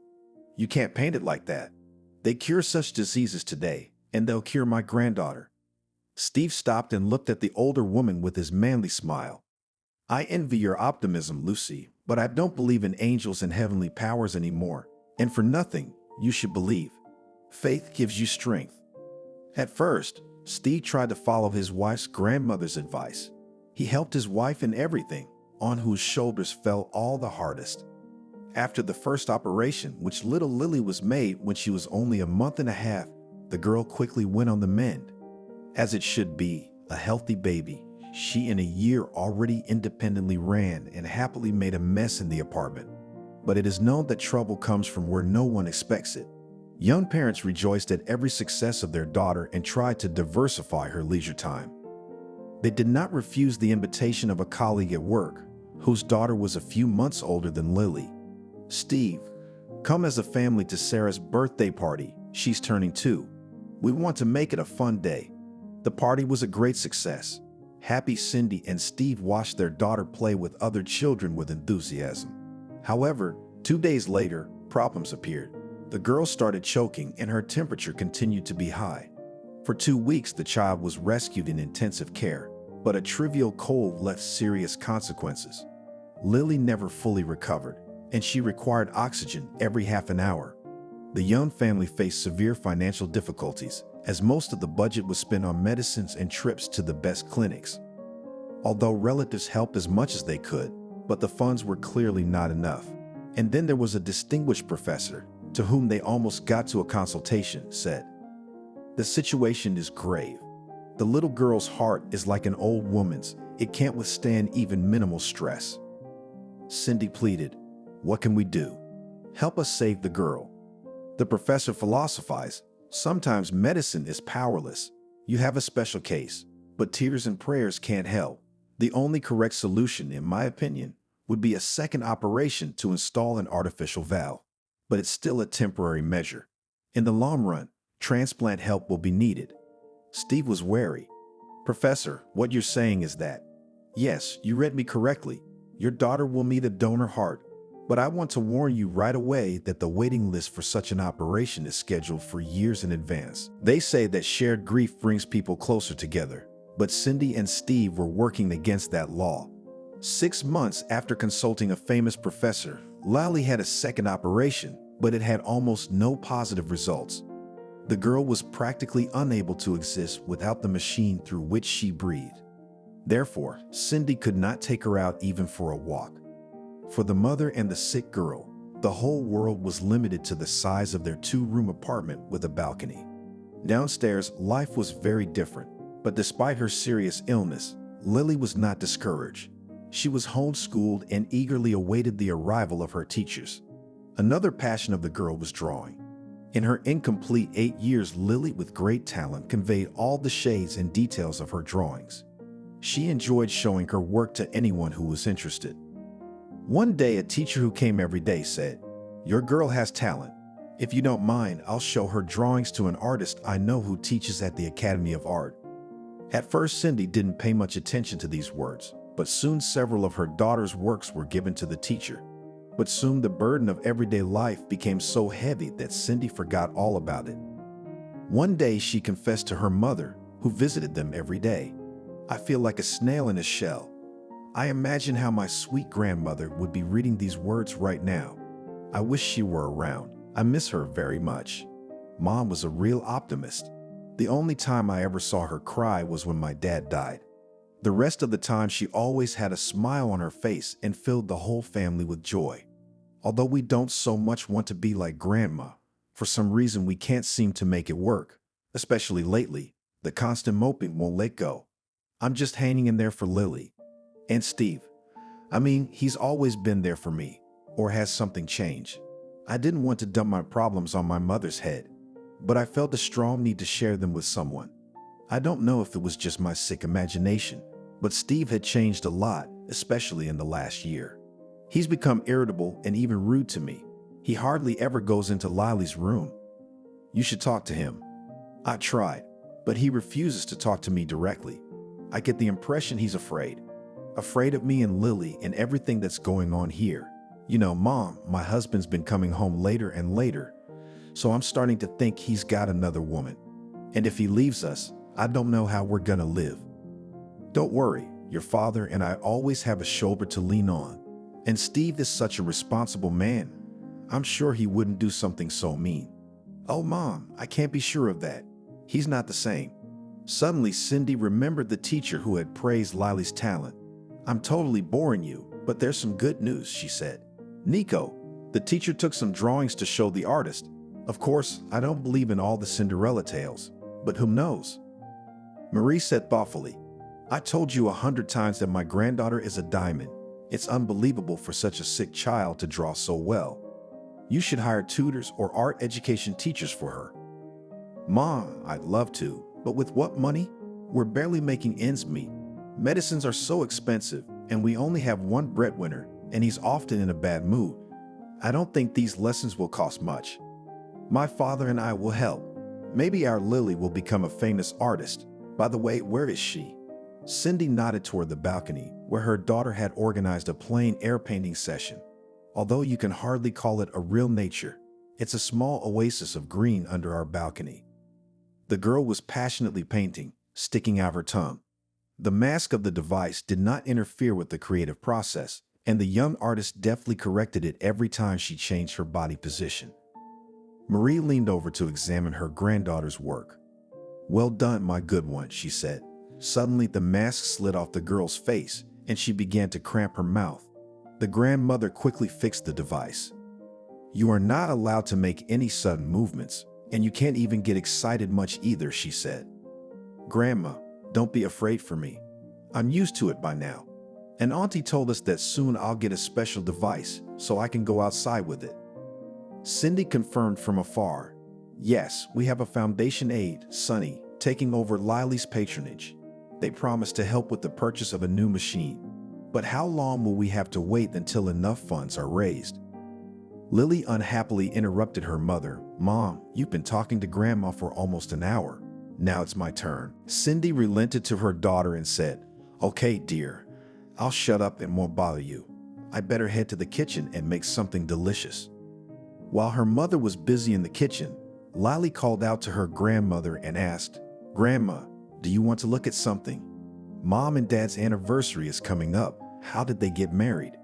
"You can't paint it like that. They cure such diseases today, and they'll cure my granddaughter." Steve stopped and looked at the older woman with his manly smile. "I envy your optimism, Lucy, but I don't believe in angels and heavenly powers anymore. And for nothing, you should believe. Faith gives you strength." At first, Steve tried to follow his wife's grandmother's advice. He helped his wife in everything, on whose shoulders fell all the hardest. After the first operation, which little Lily was made when she was only a month and a half, the girl quickly went on the mend. As it should be, a healthy baby, she in a year already independently ran and happily made a mess in the apartment. But it is known that trouble comes from where no one expects it. Young parents rejoiced at every success of their daughter and tried to diversify her leisure time. They did not refuse the invitation of a colleague at work, whose daughter was a few months older than Lily. "Steve, come as a family to Sarah's birthday party. She's turning 2. We want to make it a fun day." The party was a great success. Happy Cindy and Steve watched their daughter play with other children with enthusiasm. However, 2 days later, problems appeared. The girl started choking and her temperature continued to be high. For 2 weeks, the child was rescued in intensive care, but a trivial cold left serious consequences. Lily never fully recovered, and she required oxygen every half an hour. The young family faced severe financial difficulties, as most of the budget was spent on medicines and trips to the best clinics. Although relatives helped as much as they could, but the funds were clearly not enough. And then there was a distinguished professor, to whom they almost got to a consultation, said, "The situation is grave. The little girl's heart is like an old woman's. It can't withstand even minimal stress." Cindy pleaded, "What can we do? Help us save the girl." The professor philosophized, "Sometimes medicine is powerless. You have a special case, but tears and prayers can't help. The only correct solution, in my opinion, would be a second operation to install an artificial valve. But it's still a temporary measure. In the long run, transplant help will be needed." Steve was wary. "Professor, what you're saying is that, yes, you read me correctly. Your daughter will need a donor heart. But I want to warn you right away that the waiting list for such an operation is scheduled for years in advance. They say that shared grief brings people closer together, but Cindy and Steve were working against that law. 6 months after consulting a famous professor, Lily had a second operation, but it had almost no positive results. The girl was practically unable to exist without the machine through which she breathed. Therefore, Cindy could not take her out even for a walk. For the mother and the sick girl, the whole world was limited to the size of their 2-room apartment with a balcony. Downstairs, life was very different, but despite her serious illness, Lily was not discouraged. She was homeschooled and eagerly awaited the arrival of her teachers. Another passion of the girl was drawing. In her incomplete 8 years, Lily, with great talent, conveyed all the shades and details of her drawings. She enjoyed showing her work to anyone who was interested. One day, a teacher who came every day said, "Your girl has talent. If you don't mind, I'll show her drawings to an artist I know who teaches at the Academy of Art." At first, Cindy didn't pay much attention to these words, but soon several of her daughter's works were given to the teacher. But soon the burden of everyday life became so heavy that Cindy forgot all about it. One day she confessed to her mother, who visited them every day, "I feel like a snail in a shell. I imagine how my sweet grandmother would be reading these words right now. I wish she were around. I miss her very much." Mom was a real optimist. The only time I ever saw her cry was when my dad died. The rest of the time, she always had a smile on her face and filled the whole family with joy. Although we don't so much want to be like Grandma, for some reason we can't seem to make it work, especially lately. The constant moping won't let go. I'm just hanging in there for Lily. And Steve. I mean, he's always been there for me. Or has something changed? I didn't want to dump my problems on my mother's head, but I felt a strong need to share them with someone. I don't know if it was just my sick imagination, but Steve had changed a lot, especially in the last year. He's become irritable and even rude to me. He hardly ever goes into Lily's room. You should talk to him. I tried, but he refuses to talk to me directly. I get the impression he's afraid. Afraid of me and Lily and everything that's going on here. You know, Mom, my husband's been coming home later and later, so I'm starting to think he's got another woman. And if he leaves us, I don't know how we're gonna live. Don't worry, your father and I always have a shoulder to lean on. And Steve is such a responsible man. I'm sure he wouldn't do something so mean. Oh, Mom, I can't be sure of that. He's not the same. Suddenly, Cindy remembered the teacher who had praised Lily's talent. I'm totally boring you, but there's some good news, she said. Nico, the teacher took some drawings to show the artist. Of course, I don't believe in all the Cinderella tales, but who knows? Marie said thoughtfully, I told you 100 times that my granddaughter is a diamond. It's unbelievable for such a sick child to draw so well. You should hire tutors or art education teachers for her. Mom, I'd love to, but with what money? We're barely making ends meet. Medicines are so expensive, and we only have one breadwinner, and he's often in a bad mood. I don't think these lessons will cost much. My father and I will help. Maybe our Lily will become a famous artist. By the way, where is she? Cindy nodded toward the balcony, where her daughter had organized a plein air painting session. Although you can hardly call it a real nature, it's a small oasis of green under our balcony. The girl was passionately painting, sticking out her tongue. The mask of the device did not interfere with the creative process, and the young artist deftly corrected it every time she changed her body position. Marie leaned over to examine her granddaughter's work. "Well done, my good one," she said. Suddenly, the mask slid off the girl's face, and she began to cramp her mouth. The grandmother quickly fixed the device. "You are not allowed to make any sudden movements, and you can't even get excited much either," she said. "Grandma, don't be afraid for me. I'm used to it by now. And Auntie told us that soon I'll get a special device so I can go outside with it." Cindy confirmed from afar. "Yes, we have a foundation aide, Sonny, taking over Lily's patronage. They promised to help with the purchase of a new machine. But how long will we have to wait until enough funds are raised?" Lily unhappily interrupted her mother. "Mom, you've been talking to Grandma for almost an hour. Now it's my turn." Cindy relented to her daughter and said, "Okay, dear, I'll shut up and won't bother you. I better head to the kitchen and make something delicious." While her mother was busy in the kitchen, Lily called out to her grandmother and asked, "Grandma, do you want to look at something? Mom and Dad's anniversary is coming up. How did they get married?"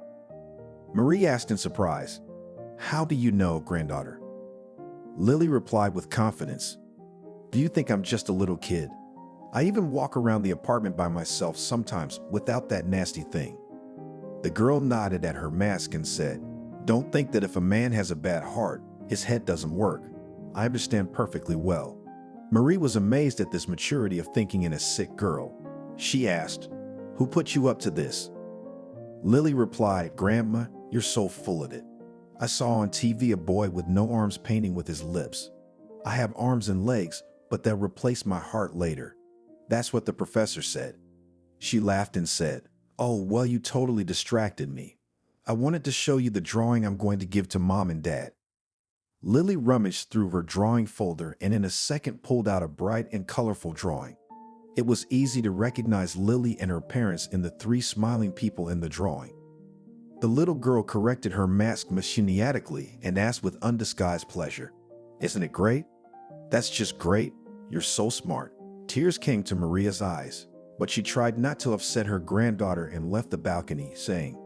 Marie asked in surprise. "How do you know, granddaughter?" Lily replied with confidence, "Do you think I'm just a little kid? I even walk around the apartment by myself sometimes without that nasty thing." The girl nodded at her mask and said, "Don't think that if a man has a bad heart, his head doesn't work. I understand perfectly well." Marie was amazed at this maturity of thinking in a sick girl. She asked, "Who put you up to this?" Lily replied, "Grandma, you're so full of it. I saw on TV a boy with no arms painting with his lips. I have arms and legs, but they'll replace my heart later. That's what the professor said." She laughed and said, "Oh, well, you totally distracted me. I wanted to show you the drawing I'm going to give to Mom and Dad." Lily rummaged through her drawing folder and in a second pulled out a bright and colorful drawing. It was easy to recognize Lily and her parents in the three smiling people in the drawing. The little girl corrected her mask machiniatically and asked with undisguised pleasure, "Isn't it great?" "That's just great. You're so smart." Tears came to Maria's eyes, but she tried not to upset her granddaughter and left the balcony, saying,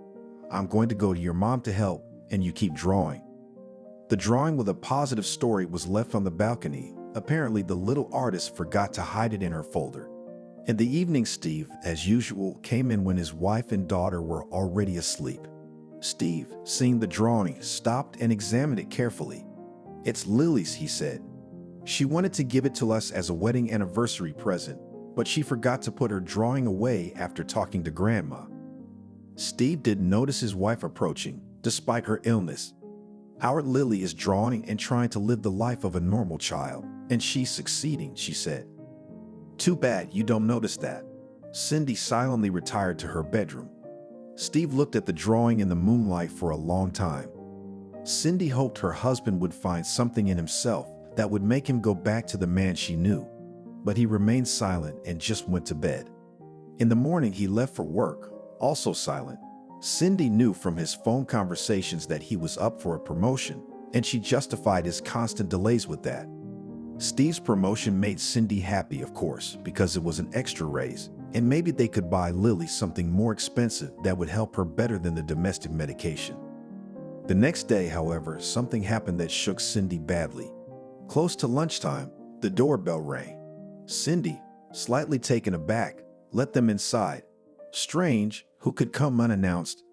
"I'm going to go to your mom to help, and you keep drawing." The drawing with a positive story was left on the balcony. Apparently, the little artist forgot to hide it in her folder. In the evening, Steve, as usual, came in when his wife and daughter were already asleep. Steve, seeing the drawing, stopped and examined it carefully. "It's Lily's," he said. "She wanted to give it to us as a wedding anniversary present, but she forgot to put her drawing away after talking to Grandma." Steve didn't notice his wife approaching, despite her illness. "Our Lily is drawing and trying to live the life of a normal child, and she's succeeding," she said. "Too bad you don't notice that." Cindy silently retired to her bedroom. Steve looked at the drawing in the moonlight for a long time. Cindy hoped her husband would find something in himself that would make him go back to the man she knew, but he remained silent and just went to bed. In the morning, he left for work, also silent. Cindy knew from his phone conversations that he was up for a promotion, and she justified his constant delays with that. Steve's promotion made Cindy happy, of course, because it was an extra raise, and maybe they could buy Lily something more expensive that would help her better than the domestic medication. The next day, however, something happened that shook Cindy badly. Close to lunchtime, the doorbell rang. Cindy, slightly taken aback, let them inside. Strange, who could come unannounced?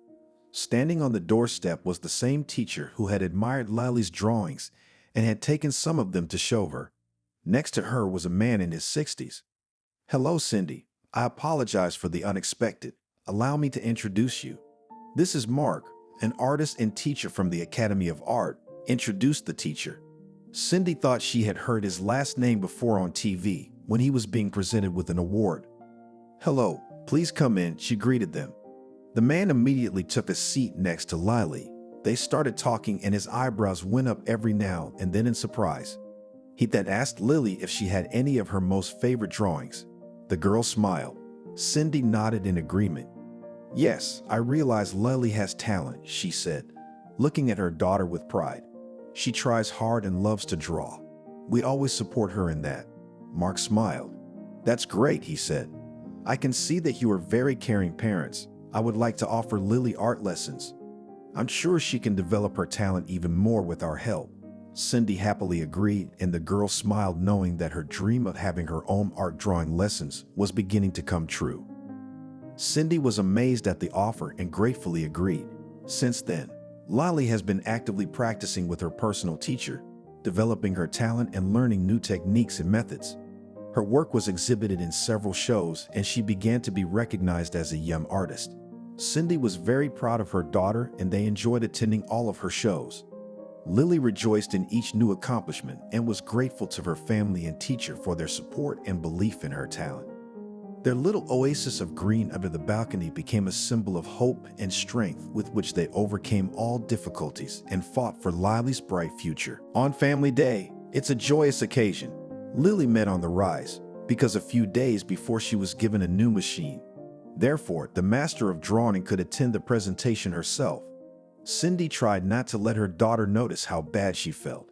Standing on the doorstep was the same teacher who had admired Lily's drawings and had taken some of them to show her. Next to her was a man in his 60s. "Hello, Cindy. I apologize for the unexpected. Allow me to introduce you. This is Mark, an artist and teacher from the Academy of Art, introduced the teacher. Cindy thought she had heard his last name before on TV when he was being presented with an award. "Hello, please come in," she greeted them. The man immediately took a seat next to Lily. They started talking and his eyebrows went up every now and then in surprise. He then asked Lily if she had any of her most favorite drawings. The girl smiled. Cindy nodded in agreement. "Yes, I realize Lily has talent," she said, looking at her daughter with pride. "She tries hard and loves to draw. We always support her in that." Mark smiled. "That's great," he said. "I can see that you are very caring parents. I would like to offer Lily art lessons. I'm sure she can develop her talent even more with our help." Cindy happily agreed, and the girl smiled knowing that her dream of having her own art drawing lessons was beginning to come true. Cindy was amazed at the offer and gratefully agreed. Since then, Lily has been actively practicing with her personal teacher, developing her talent and learning new techniques and methods. Her work was exhibited in several shows and she began to be recognized as a young artist. Cindy was very proud of her daughter and they enjoyed attending all of her shows. Lily rejoiced in each new accomplishment and was grateful to her family and teacher for their support and belief in her talent. Their little oasis of green under the balcony became a symbol of hope and strength with which they overcame all difficulties and fought for Lily's bright future. On Family Day, it's a joyous occasion. Lily met on the rise because a few days before she was given a new machine. Therefore, the master of drawing could attend the presentation herself. Cindy tried not to let her daughter notice how bad she felt.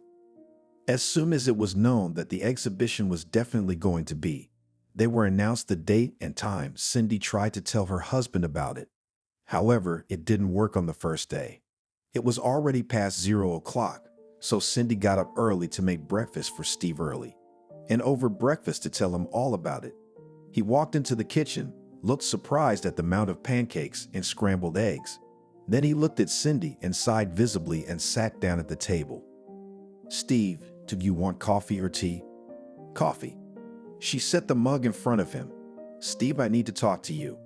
As soon as it was known that the exhibition was definitely going to be, they were announced the date and time. Cindy tried to tell her husband about it. However, it didn't work on the first day. It was already past 0 o'clock, so Cindy got up early to make breakfast for Steve early, and over breakfast to tell him all about it. He walked into the kitchen, looked surprised at the amount of pancakes and scrambled eggs. Then he looked at Cindy and sighed visibly and sat down at the table. "Steve, do you want coffee or tea?" "Coffee." She set the mug in front of him. "Steve, I need to talk to you."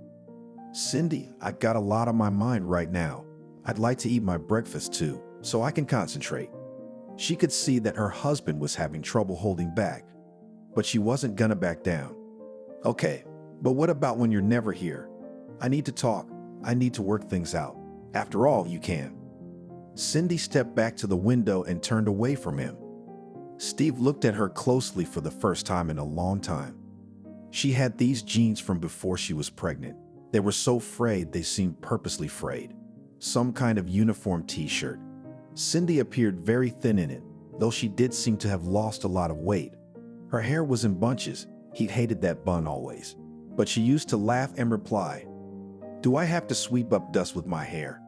"Cindy, I got a lot on my mind right now. I'd like to eat my breakfast too, so I can concentrate." She could see that her husband was having trouble holding back, but she wasn't gonna back down. "Okay, but what about when you're never here? I need to talk. I need to work things out. After all, you can." Cindy stepped back to the window and turned away from him. Steve looked at her closely for the first time in a long time. She had these jeans from before she was pregnant. They were so frayed they seemed purposely frayed. Some kind of uniform t-shirt. Cindy appeared very thin in it, though she did seem to have lost a lot of weight. Her hair was in bunches. He hated that bun always. But she used to laugh and reply, "Do I have to sweep up dust with my hair?"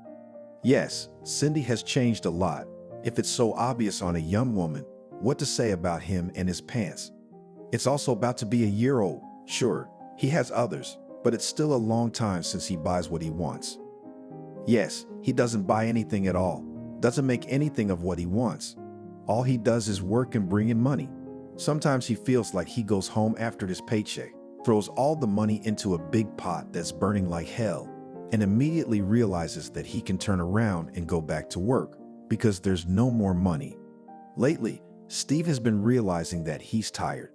Yes, Cindy has changed a lot. If it's so obvious on a young woman, what to say about him and his pants? It's also about to be a year old. Sure, he has others, but it's still a long time since he buys what he wants. Yes, he doesn't buy anything at all, doesn't make anything of what he wants. All he does is work and bring in money. Sometimes he feels like he goes home after his paycheck, throws all the money into a big pot that's burning like hell, and immediately realizes that he can turn around and go back to work because there's no more money. Lately, Steve has been realizing that he's tired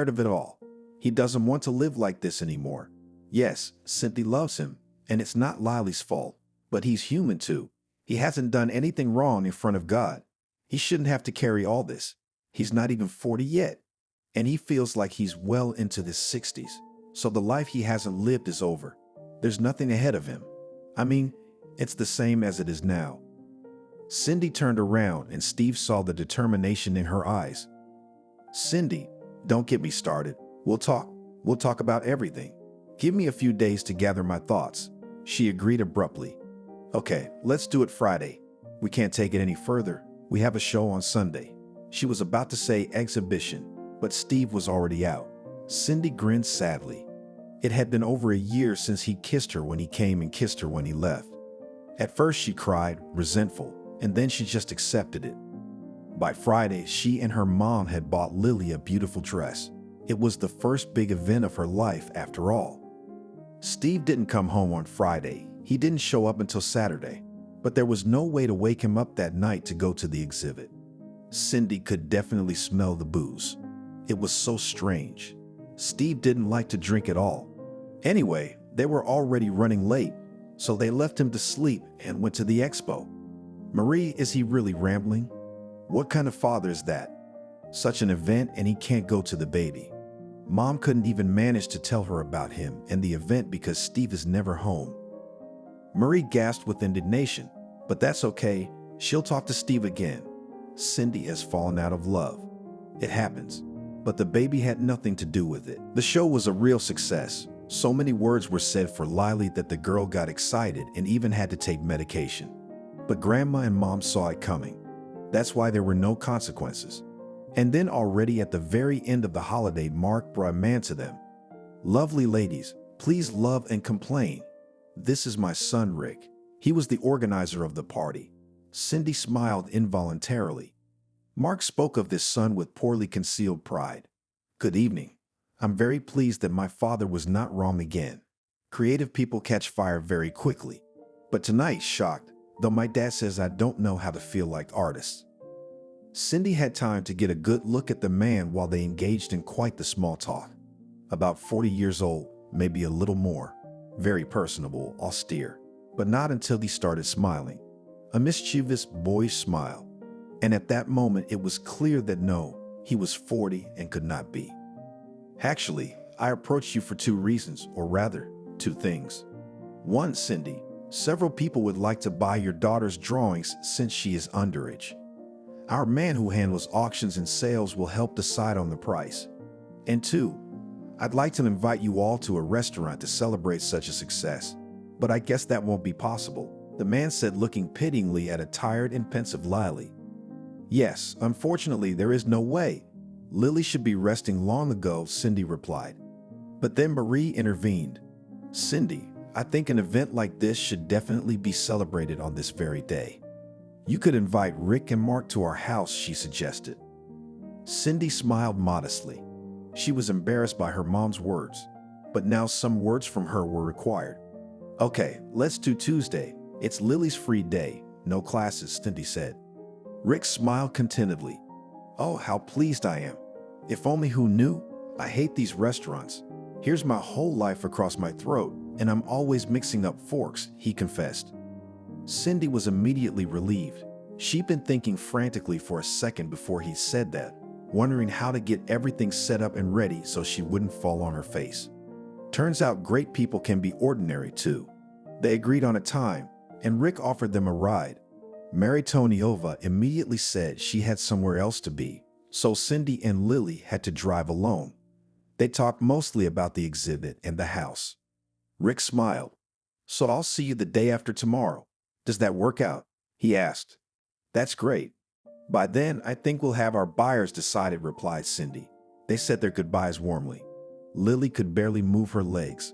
of it all. He doesn't want to live like this anymore. Yes, Cindy loves him, and it's not Lily's fault, but he's human too. He hasn't done anything wrong in front of God. He shouldn't have to carry all this. He's not even 40 yet, and he feels like he's well into his 60s, so the life he hasn't lived is over. There's nothing ahead of him. I mean, it's the same as it is now. Cindy turned around and Steve saw the determination in her eyes. "Cindy, don't get me started. We'll talk. We'll talk about everything. Give me a few days to gather my thoughts." She agreed abruptly. "Okay, let's do it Friday. We can't take it any further. We have a show on Sunday." She was about to say exhibition, but Steve was already out. Cindy grinned sadly. It had been over a year since he kissed her when he came and kissed her when he left. At first she cried, resentful, and then she just accepted it. By Friday, she and her mom had bought Lily a beautiful dress. It was the first big event of her life after all. Steve didn't come home on Friday. He didn't show up until Saturday. but there was no way to wake him up that night to go to the exhibit. Cindy could definitely smell the booze. It was so strange. Steve didn't like to drink at all. Anyway, they were already running late, so they left him to sleep and went to the expo. Marie, is he really rambling? What kind of father is that? Such an event and he can't go to the baby. Mom couldn't even manage to tell her about him and the event because Steve is never home. Marie gasped with indignation, but that's okay. She'll talk to Steve again. Cindy has fallen out of love. It happens, but the baby had nothing to do with it. The show was a real success. So many words were said for Lily that the girl got excited and even had to take medication. But Grandma and Mom saw it coming. That's why there were no consequences. And then already at the very end of the holiday, Mark brought a man to them. "Lovely ladies, please love and complain. This is my son, Rick." He was the organizer of the party. Cindy smiled involuntarily. Mark spoke of this son with poorly concealed pride. "Good evening. I'm very pleased that my father was not wrong again. Creative people catch fire very quickly. But tonight, shocked, though my dad says I don't know how to feel like artists." Cindy had time to get a good look at the man while they engaged in quite the small talk. About 40 years old, maybe a little more. Very personable, austere. But not until he started smiling. A mischievous, boyish smile. And at that moment, it was clear that no, he was 40 and could not be. "Actually, I approached you for two reasons, or rather, two things. One, Cindy, several people would like to buy your daughter's drawings since she is underage. Our man who handles auctions and sales will help decide on the price. And two, I'd like to invite you all to a restaurant to celebrate such a success. But I guess that won't be possible," the man said, looking pityingly at a tired and pensive Lily. "Yes, unfortunately, there is no way. Lily should be resting long ago," Cindy replied. But then Marie intervened. "Cindy, I think an event like this should definitely be celebrated on this very day. You could invite Rick and Mark to our house," she suggested. Cindy smiled modestly. She was embarrassed by her mom's words, but now some words from her were required. "Okay, let's do Tuesday. It's Lily's free day. No classes," Cindy said. Rick smiled contentedly. "Oh, how pleased I am. If only who knew? I hate these restaurants. Here's my whole life across my throat, and I'm always mixing up forks," he confessed. Cindy was immediately relieved. She'd been thinking frantically for a second before he said that, wondering how to get everything set up and ready so she wouldn't fall on her face. Turns out great people can be ordinary too. They agreed on a time, and Rick offered them a ride. Maritoniova immediately said she had somewhere else to be, so Cindy and Lily had to drive alone. They talked mostly about the exhibit and the house. Rick smiled. "So I'll see you the day after tomorrow. Does that work out?" he asked. "That's great. By then, I think we'll have our buyers decided," replied Cindy. They said their goodbyes warmly. Lily could barely move her legs.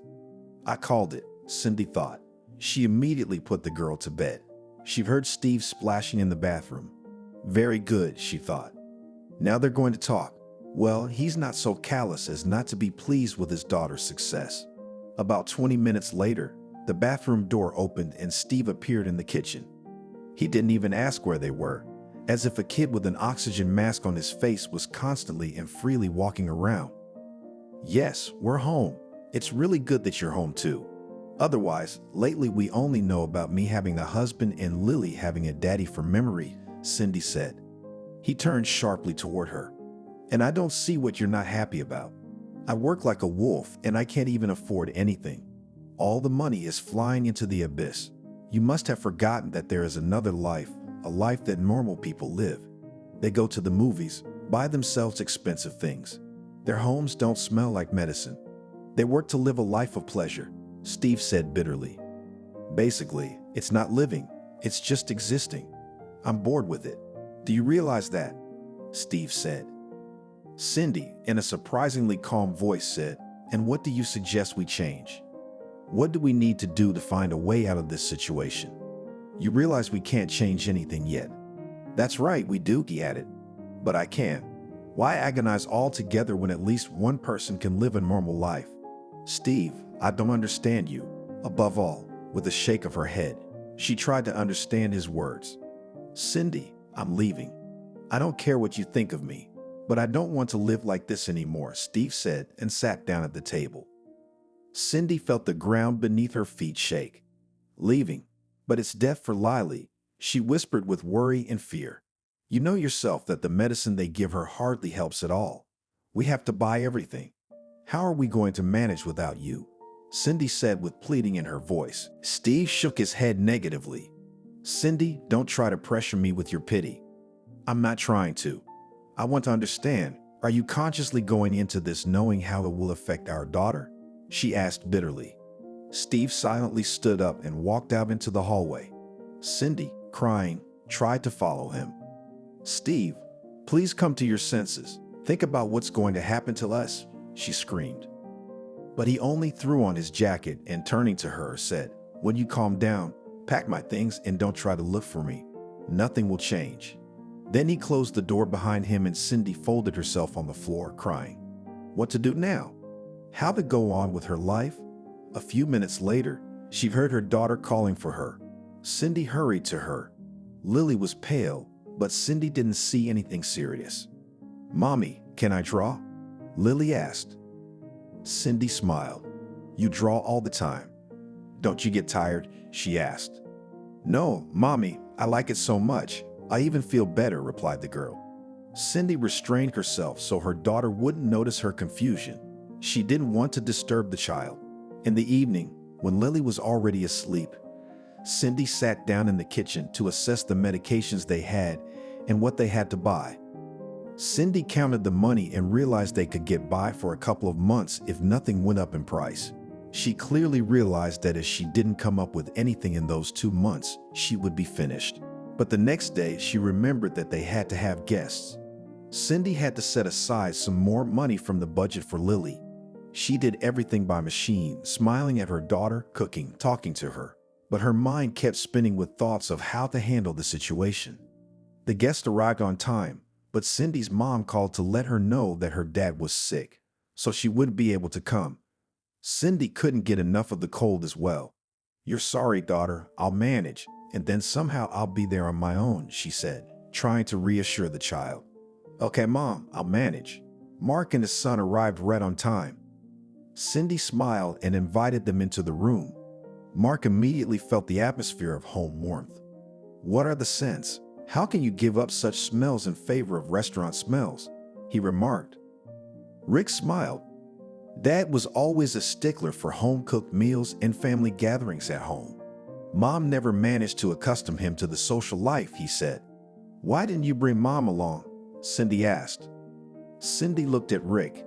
"I called it," Cindy thought. She immediately put the girl to bed. She heard Steve splashing in the bathroom. Very good, she thought. Now they're going to talk. Well, he's not so callous as not to be pleased with his daughter's success. About 20 minutes later, the bathroom door opened and Steve appeared in the kitchen. He didn't even ask where they were, as if a kid with an oxygen mask on his face was constantly and freely walking around. "Yes, we're home. It's really good that you're home too. Otherwise, lately we only know about me having a husband and Lily having a daddy from memory," Cindy said. He turned sharply toward her. "And I don't see what you're not happy about. I work like a wolf and I can't even afford anything. All the money is flying into the abyss. You must have forgotten that there is another life, a life that normal people live. They go to the movies, buy themselves expensive things. Their homes don't smell like medicine. They work to live a life of pleasure," Steve said bitterly. "Basically, it's not living, it's just existing. I'm bored with it. Do you realize that?" Steve said. Cindy, in a surprisingly calm voice, said, "And what do you suggest we change? What do we need to do to find a way out of this situation? You realize we can't change anything yet." "That's right, we do," he added. "But I can't. Why agonize altogether when at least one person can live a normal life?" "Steve, I don't understand you." Above all, with a shake of her head, She tried to understand his words. Cindy, I'm leaving. I don't care what you think of me, but I don't want to live like this anymore, Steve said and sat down at the table. Cindy felt the ground beneath her feet shake. Leaving? But it's death for Lily, she whispered with worry and fear. You know yourself that the medicine they give her hardly helps at all. We have to buy everything. How are we going to manage without you? Cindy said with pleading in her voice. Steve shook his head negatively. Cindy, don't try to pressure me with your pity. I'm not trying to. I want to understand, are you consciously going into this knowing how it will affect our daughter? She asked bitterly. Steve silently stood up and walked out into the hallway. Cindy, crying, tried to follow him. Steve, please come to your senses. Think about what's going to happen to us, she screamed. But he only threw on his jacket and turning to her said, when you calm down, pack my things and don't try to look for me. Nothing will change. Then he closed the door behind him and Cindy folded herself on the floor, crying. What to do now? How to go on with her life? A few minutes later, she heard her daughter calling for her. Cindy hurried to her. Lily was pale, but Cindy didn't see anything serious. Mommy, can I draw? Lily asked. Cindy smiled. You draw all the time. Don't you get tired? She asked. No, Mommy, I like it so much. I even feel better, replied the girl. Cindy restrained herself so her daughter wouldn't notice her confusion. She didn't want to disturb the child. In the evening, when Lily was already asleep, Cindy sat down in the kitchen to assess the medications they had and what they had to buy. Cindy counted the money and realized they could get by for a couple of months if nothing went up in price. She clearly realized that if she didn't come up with anything in those 2 months, she would be finished. But the next day, she remembered that they had to have guests. Cindy had to set aside some more money from the budget for Lily. She did everything by machine, smiling at her daughter, cooking, talking to her. But her mind kept spinning with thoughts of how to handle the situation. The guests arrived on time, but Cindy's mom called to let her know that her dad was sick, so she wouldn't be able to come. Cindy couldn't get enough of the cold as well. You're sorry, daughter, I'll manage, and then somehow I'll be there on my own, she said, trying to reassure the child. Okay, Mom, I'll manage. Mark and his son arrived right on time. Cindy smiled and invited them into the room. Mark immediately felt the atmosphere of home warmth. What are the scents? How can you give up such smells in favor of restaurant smells? He remarked. Rick smiled. Dad was always a stickler for home-cooked meals and family gatherings at home. Mom never managed to accustom him to the social life, he said. Why didn't you bring Mom along? Cindy asked. Cindy looked at Rick.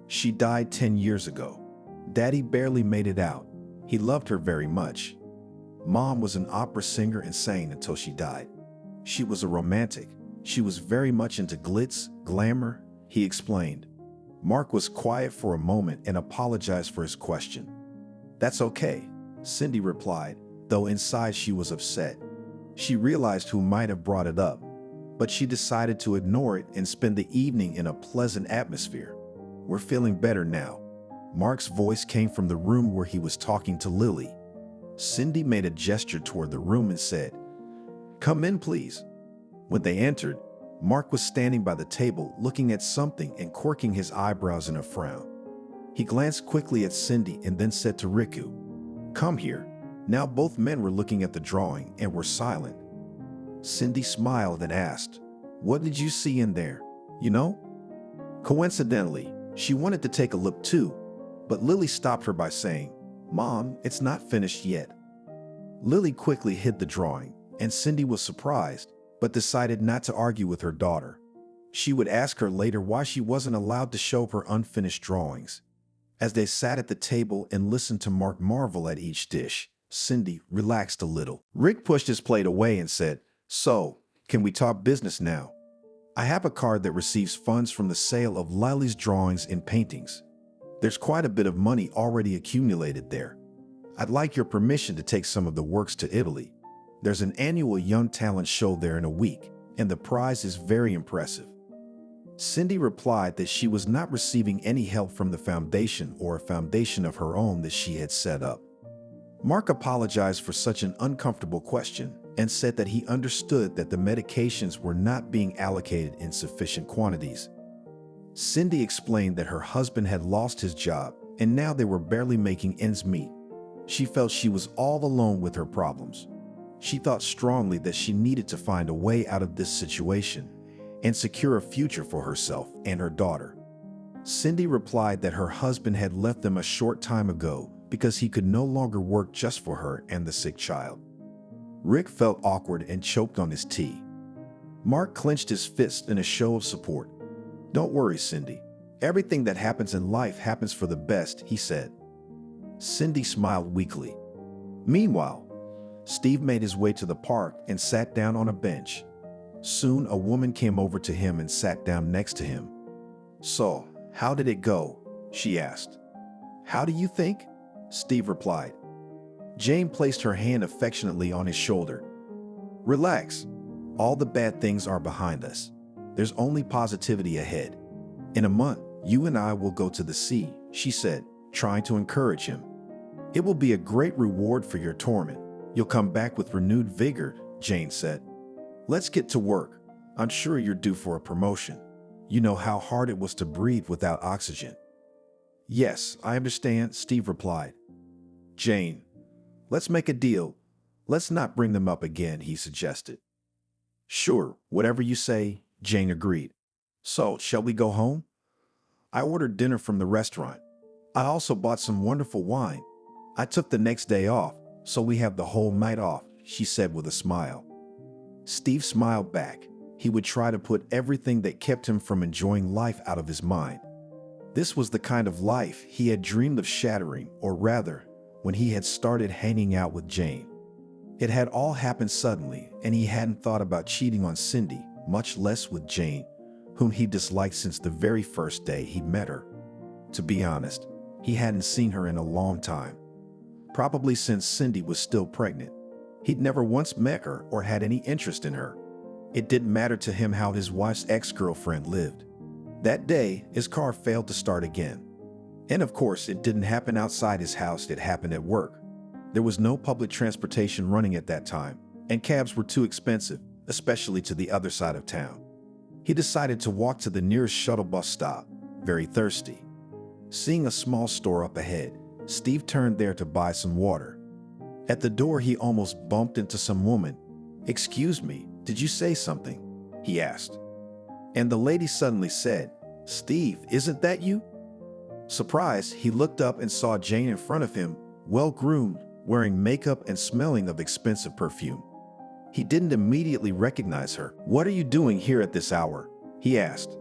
She died 10 years ago. Daddy barely made it out. He loved her very much. Mom was an opera singer and sang until she died. She was a romantic. She was very much into glitz, glamour, he explained. Mark was quiet for a moment and apologized for his question. That's okay, Cindy replied, though inside she was upset. She realized who might have brought it up, but she decided to ignore it and spend the evening in a pleasant atmosphere. We're feeling better now. Mark's voice came from the room where he was talking to Lily. Cindy made a gesture toward the room and said, Come in, please. When they entered, Mark was standing by the table looking at something and quirking his eyebrows in a frown. He glanced quickly at Cindy and then said to Riku, Come here. Now both men were looking at the drawing and were silent. Cindy smiled and asked, What did you see in there? You know? Coincidentally, she wanted to take a look too, but Lily stopped her by saying, Mom, it's not finished yet. Lily quickly hid the drawing, and Cindy was surprised, but decided not to argue with her daughter. She would ask her later why she wasn't allowed to show her unfinished drawings. As they sat at the table and listened to Mark marvel at each dish, Cindy relaxed a little. Rick pushed his plate away and said, So, can we talk business now? I have a card that receives funds from the sale of Lily's drawings and paintings. There's quite a bit of money already accumulated there. I'd like your permission to take some of the works to Italy. There's an annual Young Talent show there in a week, and the prize is very impressive. Cindy replied that she was not receiving any help from the foundation or a foundation of her own that she had set up. Mark apologized for such an uncomfortable question and said that he understood that the medications were not being allocated in sufficient quantities. Cindy explained that her husband had lost his job and now they were barely making ends meet. She felt she was all alone with her problems. She thought strongly that she needed to find a way out of this situation and secure a future for herself and her daughter. Cindy replied that her husband had left them a short time ago because he could no longer work just for her and the sick child. Rick felt awkward and choked on his tea. Mark clenched his fist in a show of support. "Don't worry, Cindy. Everything that happens in life happens for the best," he said. Cindy smiled weakly. Meanwhile, Steve made his way to the park and sat down on a bench. Soon, a woman came over to him and sat down next to him. "So, how did it go?" she asked. "How do you think?" Steve replied. Jane placed her hand affectionately on his shoulder. "Relax. All the bad things are behind us. There's only positivity ahead. In a month, you and I will go to the sea," she said, trying to encourage him. "It will be a great reward for your torment. You'll come back with renewed vigor," Jane said. "Let's get to work. I'm sure you're due for a promotion. You know how hard it was to breathe without oxygen." "Yes, I understand," Steve replied. "Jane, let's make a deal. Let's not bring them up again," he suggested. "Sure, whatever you say," Jane agreed. "So, shall we go home?" "I ordered dinner from the restaurant. I also bought some wonderful wine. I took the next day off, so we have the whole night off," she said with a smile. Steve smiled back. He would try to put everything that kept him from enjoying life out of his mind. This was the kind of life he had dreamed of shattering, or rather, when he had started hanging out with Jane. It had all happened suddenly, and he hadn't thought about cheating on Cindy, much less with Jane, whom he disliked since the very first day he met her. To be honest, he hadn't seen her in a long time, probably since Cindy was still pregnant. He'd never once met her or had any interest in her. It didn't matter to him how his wife's ex-girlfriend lived. That day, his car failed to start again. And of course, it didn't happen outside his house, it happened at work. There was no public transportation running at that time, and cabs were too expensive, especially to the other side of town. He decided to walk to the nearest shuttle bus stop, very thirsty. Seeing a small store up ahead, Steve turned there to buy some water. At the door, he almost bumped into some woman. "Excuse me, did you say something?" he asked. And the lady suddenly said, "Steve, isn't that you?" Surprised, he looked up and saw Jane in front of him, well-groomed, wearing makeup and smelling of expensive perfume. He didn't immediately recognize her. "What are you doing here at this hour?" he asked.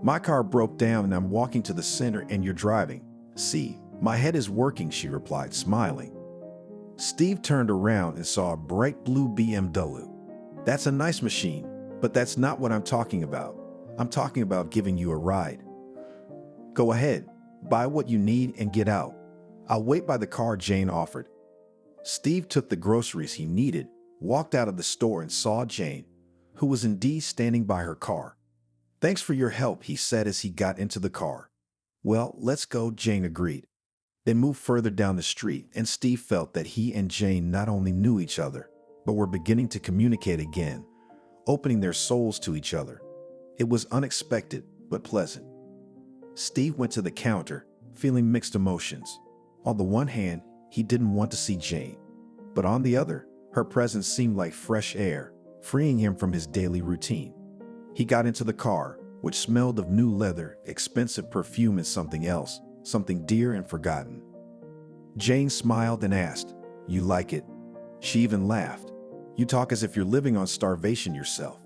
"My car broke down and I'm walking to the center and you're driving. See, my head is working," she replied, smiling. Steve turned around and saw a bright blue BMW. "That's a nice machine, but that's not what I'm talking about. I'm talking about giving you a ride." "Go ahead, buy what you need and get out. I'll wait by the car," Jane offered. Steve took the groceries he needed, walked out of the store and saw Jane, who was indeed standing by her car. "Thanks for your help," he said as he got into the car. "Well, let's go," Jane agreed. They moved further down the street, and Steve felt that he and Jane not only knew each other, but were beginning to communicate again, opening their souls to each other. It was unexpected, but pleasant. Steve went to the counter, feeling mixed emotions. On the one hand, he didn't want to see Jane, but on the other, her presence seemed like fresh air, freeing him from his daily routine. He got into the car, which smelled of new leather, expensive perfume, and something else, something dear and forgotten. Jane smiled and asked, "You like it?" She even laughed. "You talk as if you're living on starvation yourself.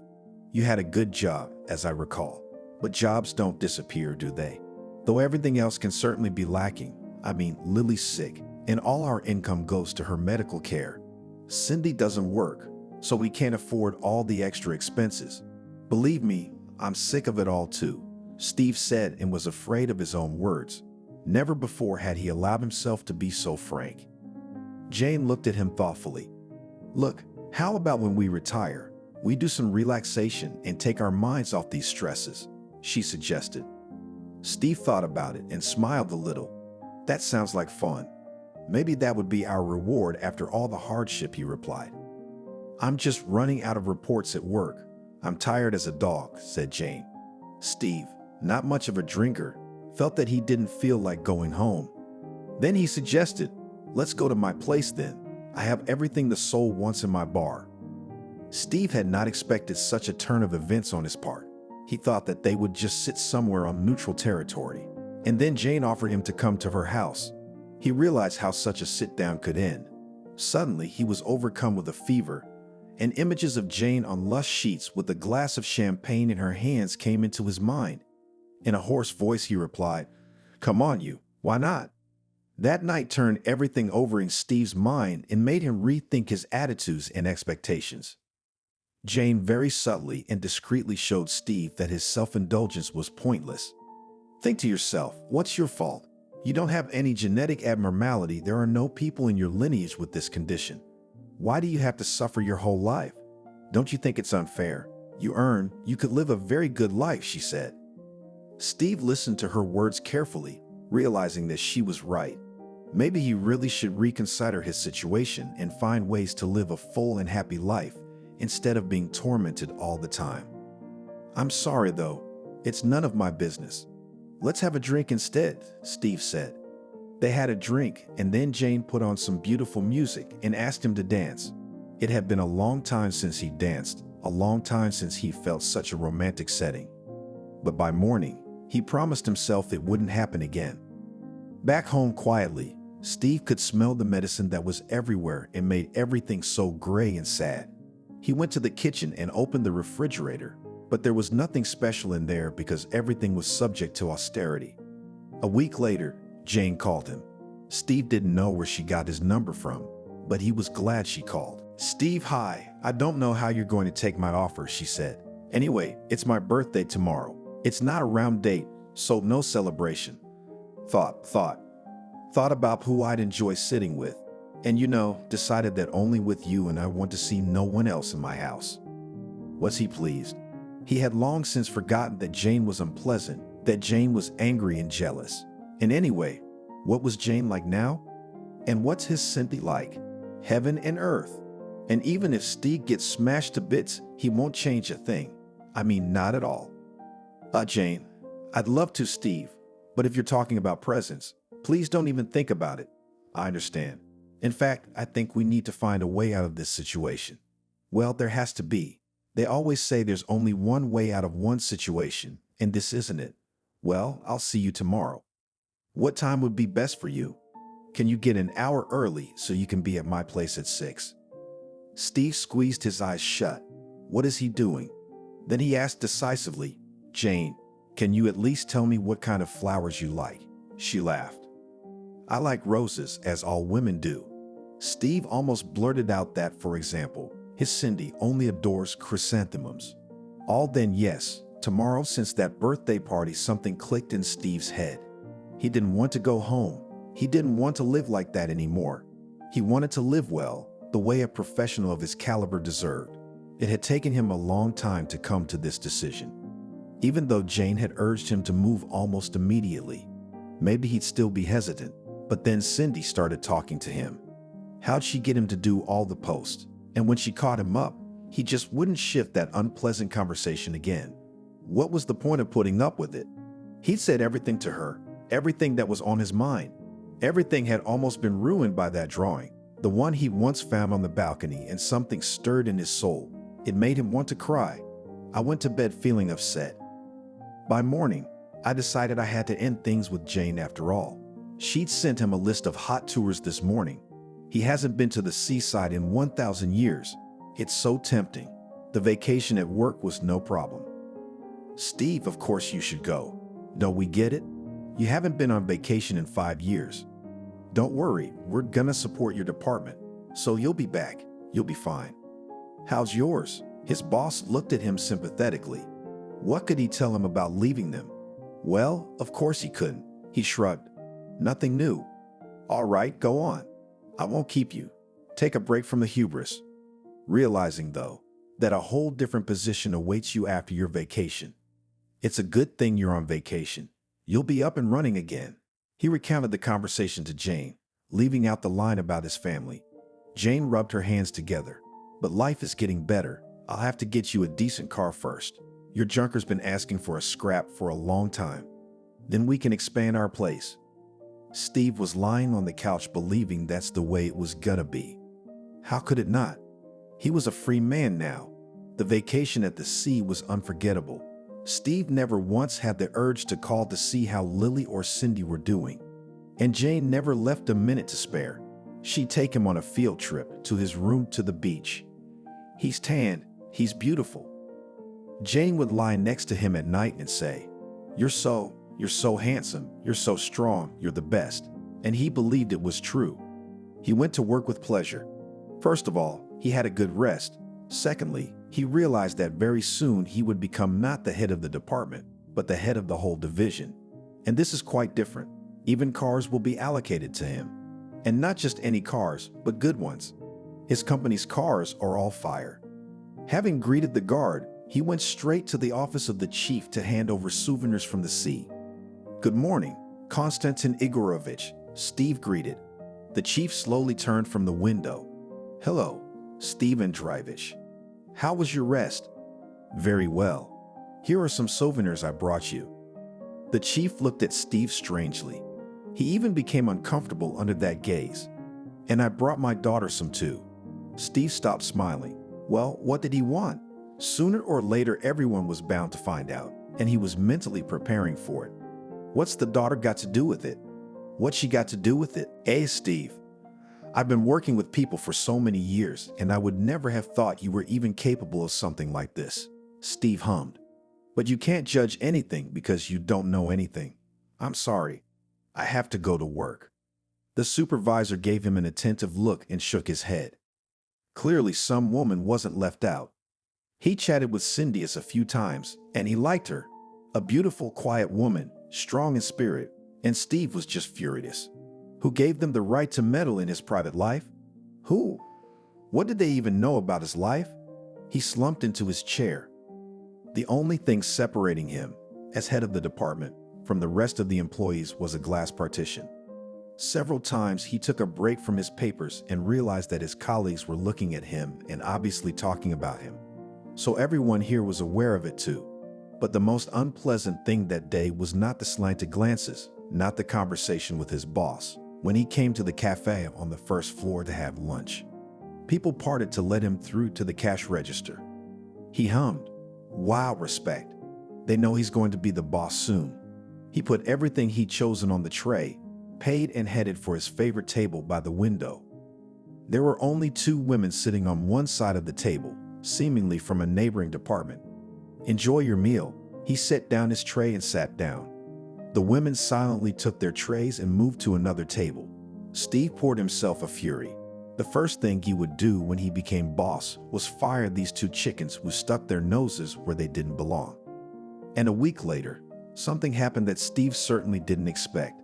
You had a good job, as I recall. But jobs don't disappear, do they? Though everything else can certainly be lacking. I mean, Lily's sick, and all our income goes to her medical care. Cindy doesn't work, so we can't afford all the extra expenses. Believe me, I'm sick of it all too," Steve said, and was afraid of his own words. Never before had he allowed himself to be so frank. Jane looked at him thoughtfully. "Look, how about when we retire, we do some relaxation and take our minds off these stresses?" she suggested. Steve thought about it and smiled a little. "That sounds like fun. Maybe that would be our reward after all the hardship, he replied. I'm just running out of reports at work. I'm tired as a dog, said Jane. Steve, not much of a drinker, felt that he didn't feel like going home. Then he suggested, let's go to my place then. I have everything the soul wants in my bar. Steve had not expected such a turn of events on his part. He thought that they would just sit somewhere on neutral territory. And then Jane offered him to come to her house. He realized how such a sit-down could end. Suddenly, he was overcome with a fever, and images of Jane on lush sheets with a glass of champagne in her hands came into his mind. In a hoarse voice, he replied, "Come on, you. Why not?" That night turned everything over in Steve's mind and made him rethink his attitudes and expectations. Jane very subtly and discreetly showed Steve that his self-indulgence was pointless. Think to yourself, what's your fault? You don't have any genetic abnormality. There are no people in your lineage with this condition. Why do you have to suffer your whole life? Don't you think it's unfair? You could live a very good life, she said. Steve listened to her words carefully, realizing that she was right. Maybe he really should reconsider his situation and find ways to live a full and happy life instead of being tormented all the time. I'm sorry, though. It's none of my business. Let's have a drink instead, Steve said. They had a drink, and then Jane put on some beautiful music and asked him to dance. It had been a long time since he danced, a long time since he felt such a romantic setting. But by morning, he promised himself it wouldn't happen again. Back home quietly, Steve could smell the medicine that was everywhere and made everything so gray and sad. He went to the kitchen and opened the refrigerator, but there was nothing special in there because everything was subject to austerity. A week later, Jane called him. Steve didn't know where she got his number from, but he was glad she called. "Steve, hi. I don't know how you're going to take my offer," she said. "Anyway, it's my birthday tomorrow. It's not a round date, so no celebration. Thought about who I'd enjoy sitting with. And decided that only with you, and I want to see no one else in my house." Was he pleased? He had long since forgotten that Jane was unpleasant, that Jane was angry and jealous. And anyway, what was Jane like now? And what's his Cynthia like? Heaven and earth. And even if Steve gets smashed to bits, he won't change a thing. I mean, not at all. Jane, I'd love to, Steve, but if you're talking about presents, please don't even think about it. I understand. In fact, I think we need to find a way out of this situation. Well, there has to be. They always say there's only one way out of one situation, and this isn't it. Well, I'll see you tomorrow. What time would be best for you? Can you get an hour early so you can be at my place at 6? Steve squeezed his eyes shut. What is he doing? Then he asked decisively, "Jane, can you at least tell me what kind of flowers you like?" She laughed. "I like roses, as all women do." Steve almost blurted out that, for example, his Cindy only adores chrysanthemums. All then, yes, tomorrow, since that birthday party, something clicked in Steve's head. He didn't want to go home. He didn't want to live like that anymore. He wanted to live well, the way a professional of his caliber deserved. It had taken him a long time to come to this decision. Even though Jane had urged him to move almost immediately, maybe he'd still be hesitant. But then Cindy started talking to him. How'd she get him to do all the posts? And when she caught him up, he just wouldn't shift that unpleasant conversation again. What was the point of putting up with it? He'd said everything to her, everything that was on his mind. Everything had almost been ruined by that drawing, the one he once found on the balcony, and something stirred in his soul. It made him want to cry. I went to bed feeling upset. By morning, I decided I had to end things with Jane after all. She'd sent him a list of hot tours this morning. He hasn't been to the seaside in 1,000 years. It's so tempting. The vacation at work was no problem. "Steve, of course you should go. Don't we get it? You haven't been on vacation in 5 years. Don't worry, we're gonna support your department. So you'll be back. You'll be fine." "How's yours?" His boss looked at him sympathetically. What could he tell him about leaving them? Well, of course he couldn't. He shrugged. "Nothing new." "All right, go on. I won't keep you. Take a break from the hubris." Realizing, though, that a whole different position awaits you after your vacation. It's a good thing you're on vacation. You'll be up and running again. He recounted the conversation to Jane. leaving out the line about his family. Jane rubbed her hands together. But life is getting better. I'll have to get you a decent car first. Your junker's been asking for a scrap for a long time. Then we can expand our place. Steve was lying on the couch believing that's the way it was gonna be. How could it not? He was a free man now. The vacation at the sea was unforgettable. Steve never once had the urge to call to see how Lily or Cindy were doing. And Jane never left a minute to spare. She'd take him on a field trip to his room to the beach. He's tanned, he's beautiful. Jane would lie next to him at night and say, You're so handsome, you're so strong, you're the best. And he believed it was true. He went to work with pleasure. First of all, he had a good rest. Secondly, he realized that very soon he would become not the head of the department, but the head of the whole division. And this is quite different. Even cars will be allocated to him. And not just any cars, but good ones. His company's cars are all fire. Having greeted the guard, he went straight to the office of the chief to hand over souvenirs from the sea. Good morning, Konstantin Igorovich, Steve greeted. The chief slowly turned from the window. Hello, Steve Andreevich. How was your rest? Very well. Here are some souvenirs I brought you. The chief looked at Steve strangely. He even became uncomfortable under that gaze. And I brought my daughter some too. Steve stopped smiling. Well, what did he want? Sooner or later, everyone was bound to find out, and he was mentally preparing for it. What's the daughter got to do with it? What's she got to do with it? Steve. I've been working with people for so many years, and I would never have thought you were even capable of something like this. Steve hummed. But you can't judge anything because you don't know anything. I'm sorry. I have to go to work. The supervisor gave him an attentive look and shook his head. Clearly, some woman wasn't left out. He chatted with Cindy a few times, and he liked her. A beautiful, quiet woman, strong in spirit, and Steve was just furious. Who gave them the right to meddle in his private life? Who? What did they even know about his life? He slumped into his chair. The only thing separating him, as head of the department, from the rest of the employees was a glass partition. Several times he took a break from his papers and realized that his colleagues were looking at him and obviously talking about him. So everyone here was aware of it too. But the most unpleasant thing that day was not the slanted glances, not the conversation with his boss, when he came to the cafe on the first floor to have lunch. People parted to let him through to the cash register. He hummed, "Wow, respect. They know he's going to be the boss soon." He put everything he'd chosen on the tray, paid and headed for his favorite table by the window. There were only two women sitting on one side of the table, seemingly from a neighboring department. "Enjoy your meal." He set down his tray and sat down. The women silently took their trays and moved to another table. Steve poured himself a fury. The first thing he would do when he became boss was fire these two chickens who stuck their noses where they didn't belong. And a week later, something happened that Steve certainly didn't expect.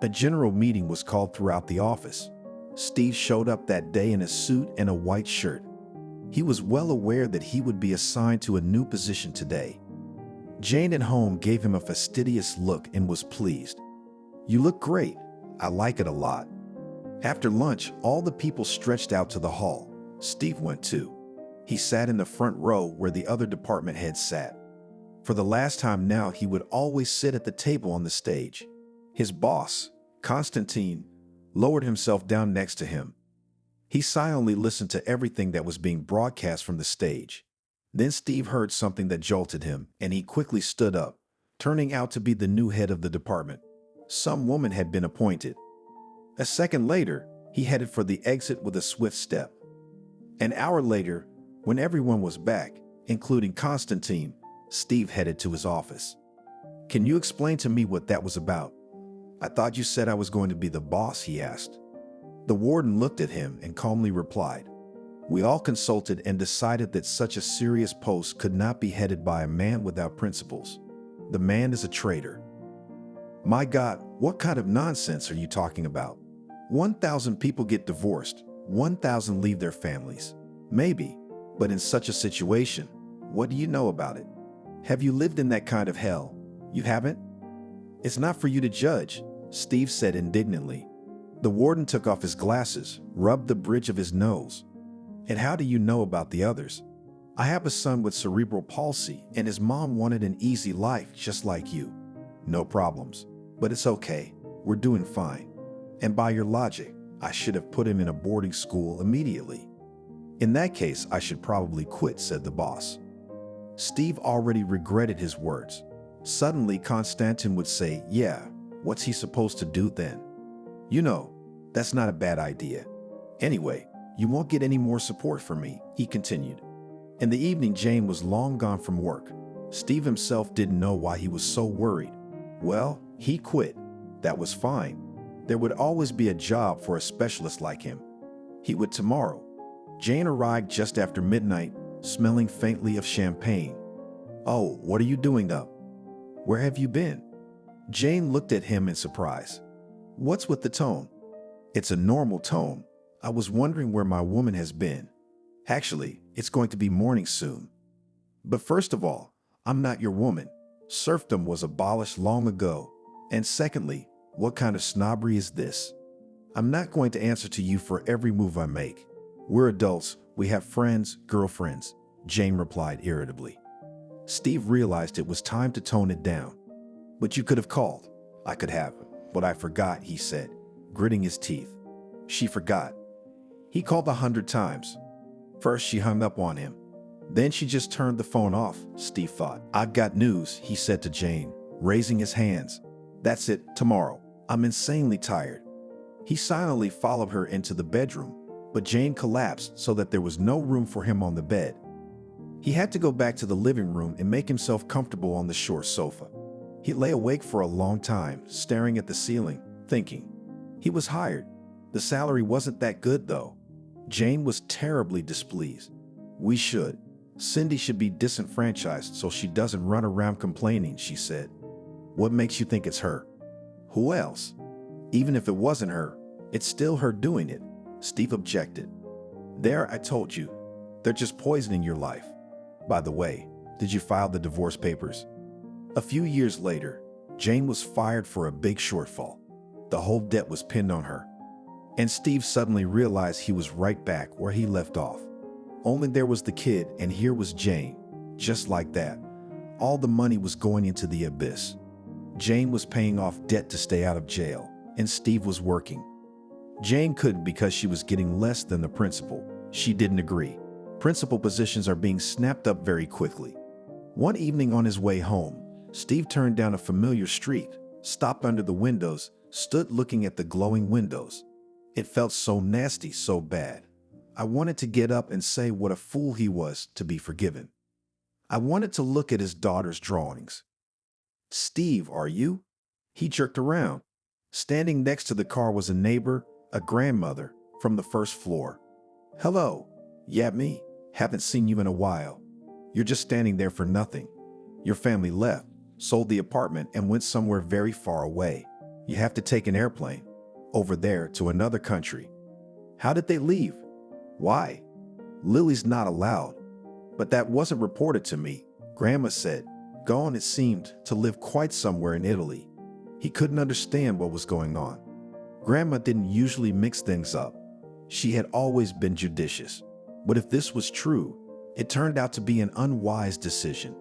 A general meeting was called throughout the office. Steve showed up that day in a suit and a white shirt. He was well aware that he would be assigned to a new position today. Jane at home gave him a fastidious look and was pleased. "You look great. I like it a lot." After lunch, all the people stretched out to the hall. Steve went too. He sat in the front row where the other department heads sat. For the last time now, he would always sit at the table on the stage. His boss, Konstantin, lowered himself down next to him. He silently listened to everything that was being broadcast from the stage. Then Steve heard something that jolted him, and he quickly stood up, turning out to be the new head of the department. Some woman had been appointed. A second later, he headed for the exit with a swift step. An hour later, when everyone was back, including Konstantin, Steve headed to his office. "Can you explain to me what that was about?" "I thought you said I was going to be the boss," he asked. The warden looked at him and calmly replied, "We all consulted and decided that such a serious post could not be headed by a man without principles. The man is a traitor." "My God, what kind of nonsense are you talking about? 1,000 people get divorced, 1,000 leave their families. Maybe, but in such a situation, what do you know about it? Have you lived in that kind of hell? You haven't? It's not for you to judge," Steve said indignantly. The warden took off his glasses, rubbed the bridge of his nose. And how do you know about the others? I have a son with cerebral palsy, and his mom wanted an easy life just like you. No problems. But it's okay. We're doing fine. And by your logic, I should have put him in a boarding school immediately. In that case, I should probably quit, said the boss. Steve already regretted his words. Suddenly, Konstantin would say, yeah, what's he supposed to do then? You know, that's not a bad idea. Anyway, you won't get any more support from me, he continued. In the evening, Jane was long gone from work. Steve himself didn't know why he was so worried. Well, he quit. That was fine. There would always be a job for a specialist like him. He would tomorrow. Jane arrived just after midnight, smelling faintly of champagne. Oh, what are you doing up? Where have you been? Jane looked at him in surprise. What's with the tone? It's a normal tone. I was wondering where my woman has been. Actually, it's going to be morning soon. But first of all, I'm not your woman. Serfdom was abolished long ago. And secondly, what kind of snobbery is this? I'm not going to answer to you for every move I make. We're adults. We have friends, girlfriends, Jane replied irritably. Steve realized it was time to tone it down. But you could have called. I could have, but I forgot, he said, gritting his teeth. She forgot. He called 100 times. First, she hung up on him. Then she just turned the phone off, Steve thought. I've got news, he said to Jane, raising his hands. That's it, tomorrow. I'm insanely tired. He silently followed her into the bedroom, but Jane collapsed so that there was no room for him on the bed. He had to go back to the living room and make himself comfortable on the short sofa. He lay awake for a long time, staring at the ceiling, thinking. He was hired. The salary wasn't that good, though. Jane was terribly displeased. Cindy should be disenfranchised so she doesn't run around complaining, she said. What makes you think it's her? Who else? Even if it wasn't her, it's still her doing it, Steve objected. There, I told you. They're just poisoning your life. By the way, did you file the divorce papers? A few years later, Jane was fired for a big shortfall. The whole debt was pinned on her. And Steve suddenly realized he was right back where he left off. Only there was the kid, and here was Jane. Just like that, all the money was going into the abyss. Jane was paying off debt to stay out of jail, and Steve was working. Jane couldn't because she was getting less than the principal. She didn't agree. Principal positions are being snapped up very quickly. One evening on his way home, Steve turned down a familiar street, stopped under the windows, stood looking at the glowing windows. It felt so nasty, so bad. I wanted to get up and say what a fool he was to be forgiven. I wanted to look at his daughter's drawings. Steve, are you? He jerked around. Standing next to the car was a neighbor, a grandmother, from the first floor. Hello. Yeah, me. Haven't seen you in a while. You're just standing there for nothing. Your family left, sold the apartment, and went somewhere very far away. You have to take an airplane. Over there to another country. How did they leave? Why? Lily's not allowed. But that wasn't reported to me, Grandma said. Gone, it seemed, to live quite somewhere in Italy. He couldn't understand what was going on. Grandma didn't usually mix things up. She had always been judicious. But if this was true, it turned out to be an unwise decision.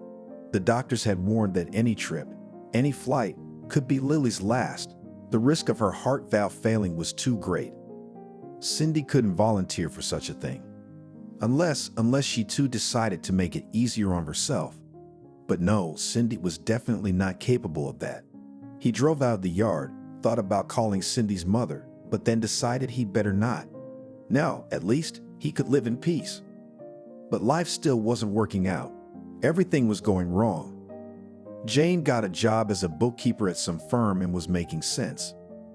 The doctors had warned that any trip, any flight, could be Lily's last. The risk of her heart valve failing was too great. Cindy couldn't volunteer for such a thing. Unless she too decided to make it easier on herself. But no, Cindy was definitely not capable of that. He drove out of the yard, thought about calling Cindy's mother, but then decided he'd better not. Now, at least, he could live in peace. But life still wasn't working out. Everything was going wrong. Jane got a job as a bookkeeper at some firm and was making sense.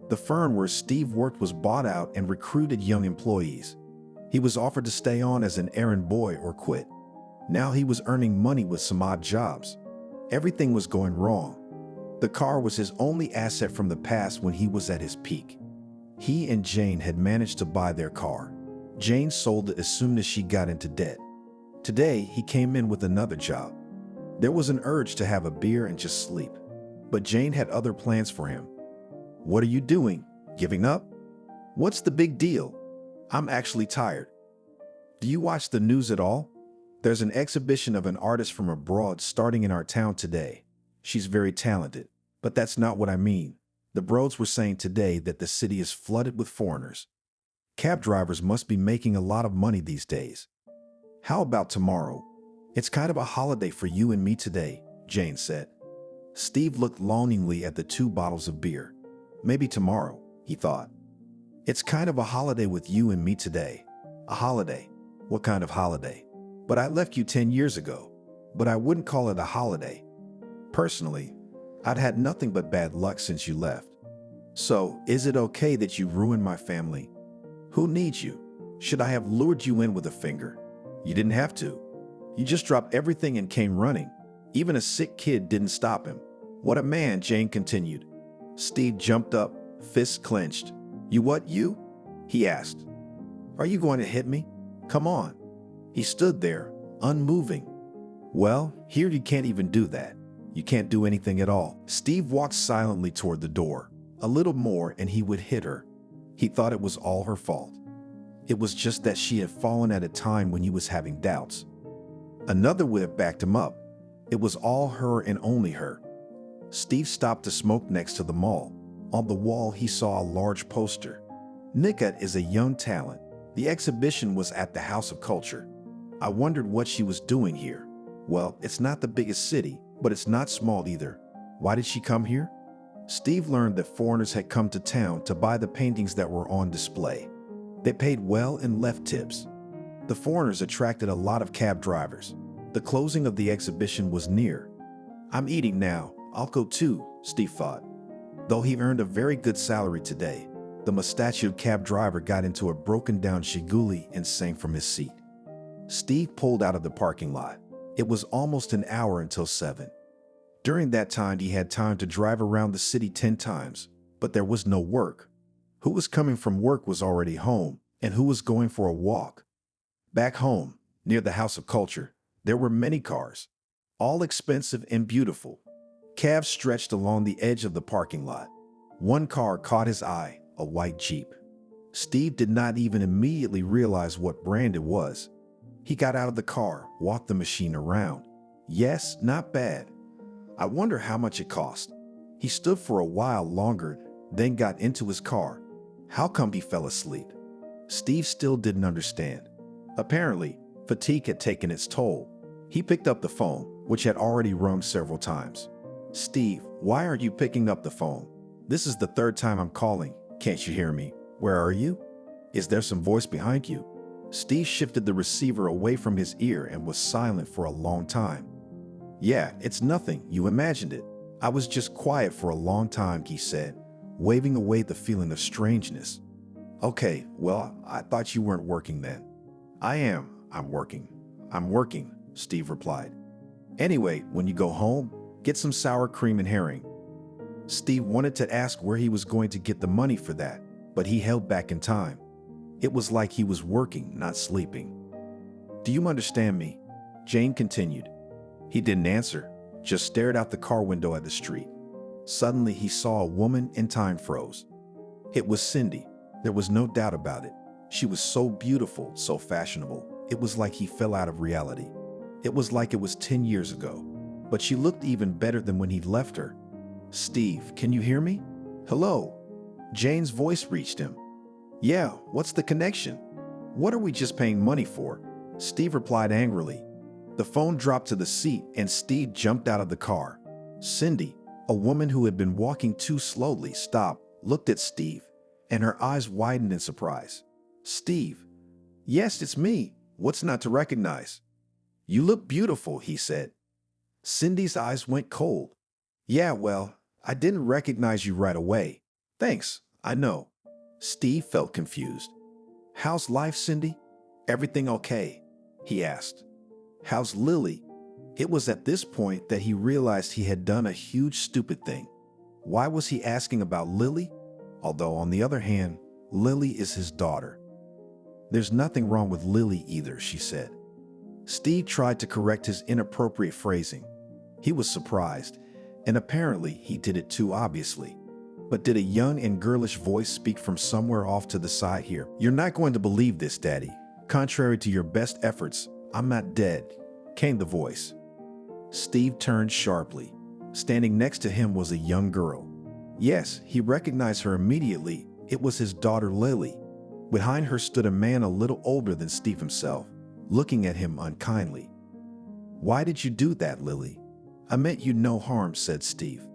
The firm where Steve worked was bought out and recruited young employees. He was offered to stay on as an errand boy or quit. Now he was earning money with some odd jobs. Everything was going wrong. The car was his only asset from the past when he was at his peak. He and Jane had managed to buy their car. Jane sold it as soon as she got into debt. Today, he came in with another job. There was an urge to have a beer and just sleep. But Jane had other plans for him. What are you doing? Giving up? What's the big deal? I'm actually tired. Do you watch the news at all? There's an exhibition of an artist from abroad starting in our town today. She's very talented, but that's not what I mean. The Broads were saying today that the city is flooded with foreigners. Cab drivers must be making a lot of money these days. How about tomorrow? It's kind of a holiday for you and me today, Jane said. Steve looked longingly at the 2 bottles of beer. Maybe tomorrow, he thought. It's kind of a holiday with you and me today. A holiday? What kind of holiday? But I left you 10 years ago. But I wouldn't call it a holiday. Personally, I'd had nothing but bad luck since you left. So, is it okay that you ruined my family? Who needs you? Should I have lured you in with a finger? You didn't have to. You just dropped everything and came running. Even a sick kid didn't stop him. What a man, Jane continued. Steve jumped up, fists clenched. You what, you? He asked. Are you going to hit me? Come on. He stood there, unmoving. Well, here you can't even do that. You can't do anything at all. Steve walked silently toward the door. A little more and he would hit her. He thought it was all her fault. It was just that she had fallen at a time when he was having doubts. Another would have backed him up. It was all her and only her. Steve stopped to smoke next to the mall. On the wall, he saw a large poster. Nikat is a young talent. The exhibition was at the House of Culture. I wondered what she was doing here. Well, it's not the biggest city, but it's not small either. Why did she come here? Steve learned that foreigners had come to town to buy the paintings that were on display. They paid well and left tips. The foreigners attracted a lot of cab drivers. The closing of the exhibition was near. I'm eating now. I'll go too, Steve thought. Though he earned a very good salary today, the mustachioed cab driver got into a broken-down Shiguli and sang from his seat. Steve pulled out of the parking lot. It was almost an hour until 7. During that time, he had time to drive around the city 10 times, but there was no work. Who was coming from work was already home, and who was going for a walk? Back home, near the House of Culture, there were many cars, all expensive and beautiful. Cabs stretched along the edge of the parking lot. One car caught his eye, a white Jeep. Steve did not even immediately realize what brand it was. He got out of the car, walked the machine around. Yes, not bad. I wonder how much it cost. He stood for a while longer, then got into his car. How come he fell asleep? Steve still didn't understand. Apparently, fatigue had taken its toll. He picked up the phone, which had already rung several times. Steve, why aren't you picking up the phone? This is the 3rd time I'm calling. Can't you hear me? Where are you? Is there some voice behind you? Steve shifted the receiver away from his ear and was silent for a long time. Yeah, it's nothing. You imagined it. I was just quiet for a long time, he said, waving away the feeling of strangeness. Okay, well, I thought you weren't working then. I am. I'm working, Steve replied. Anyway, when you go home, get some sour cream and herring. Steve wanted to ask where he was going to get the money for that, but he held back in time. It was like he was working, not sleeping. Do you understand me? Jane continued. He didn't answer, just stared out the car window at the street. Suddenly, he saw a woman and time froze. It was Cindy. There was no doubt about it. She was so beautiful, so fashionable. It was like he fell out of reality. It was like it was 10 years ago. But she looked even better than when he'd left her. Steve, can you hear me? Hello? Jane's voice reached him. Yeah, what's the connection? What are we just paying money for? Steve replied angrily. The phone dropped to the seat and Steve jumped out of the car. Cindy, a woman who had been walking too slowly, stopped, looked at Steve, and her eyes widened in surprise. Steve, yes, it's me. What's not to recognize? You look beautiful, he said. Cindy's eyes went cold. Yeah, well, I didn't recognize you right away. Thanks, I know. Steve felt confused. How's life, Cindy? Everything okay? He asked. How's Lily? It was at this point that he realized he had done a huge stupid thing. Why was he asking about Lily? Although, on the other hand, Lily is his daughter. There's nothing wrong with Lily either, she said. Steve tried to correct his inappropriate phrasing. He was surprised, and apparently he did it too obviously. But did a young and girlish voice speak from somewhere off to the side here? "You're not going to believe this, Daddy. Contrary to your best efforts, I'm not dead," came the voice. Steve turned sharply. Standing next to him was a young girl. Yes, he recognized her immediately. It was his daughter Lily. Behind her stood a man a little older than Steve himself, looking at him unkindly. "Why did you do that, Lily?" "I meant you no harm," said Steve.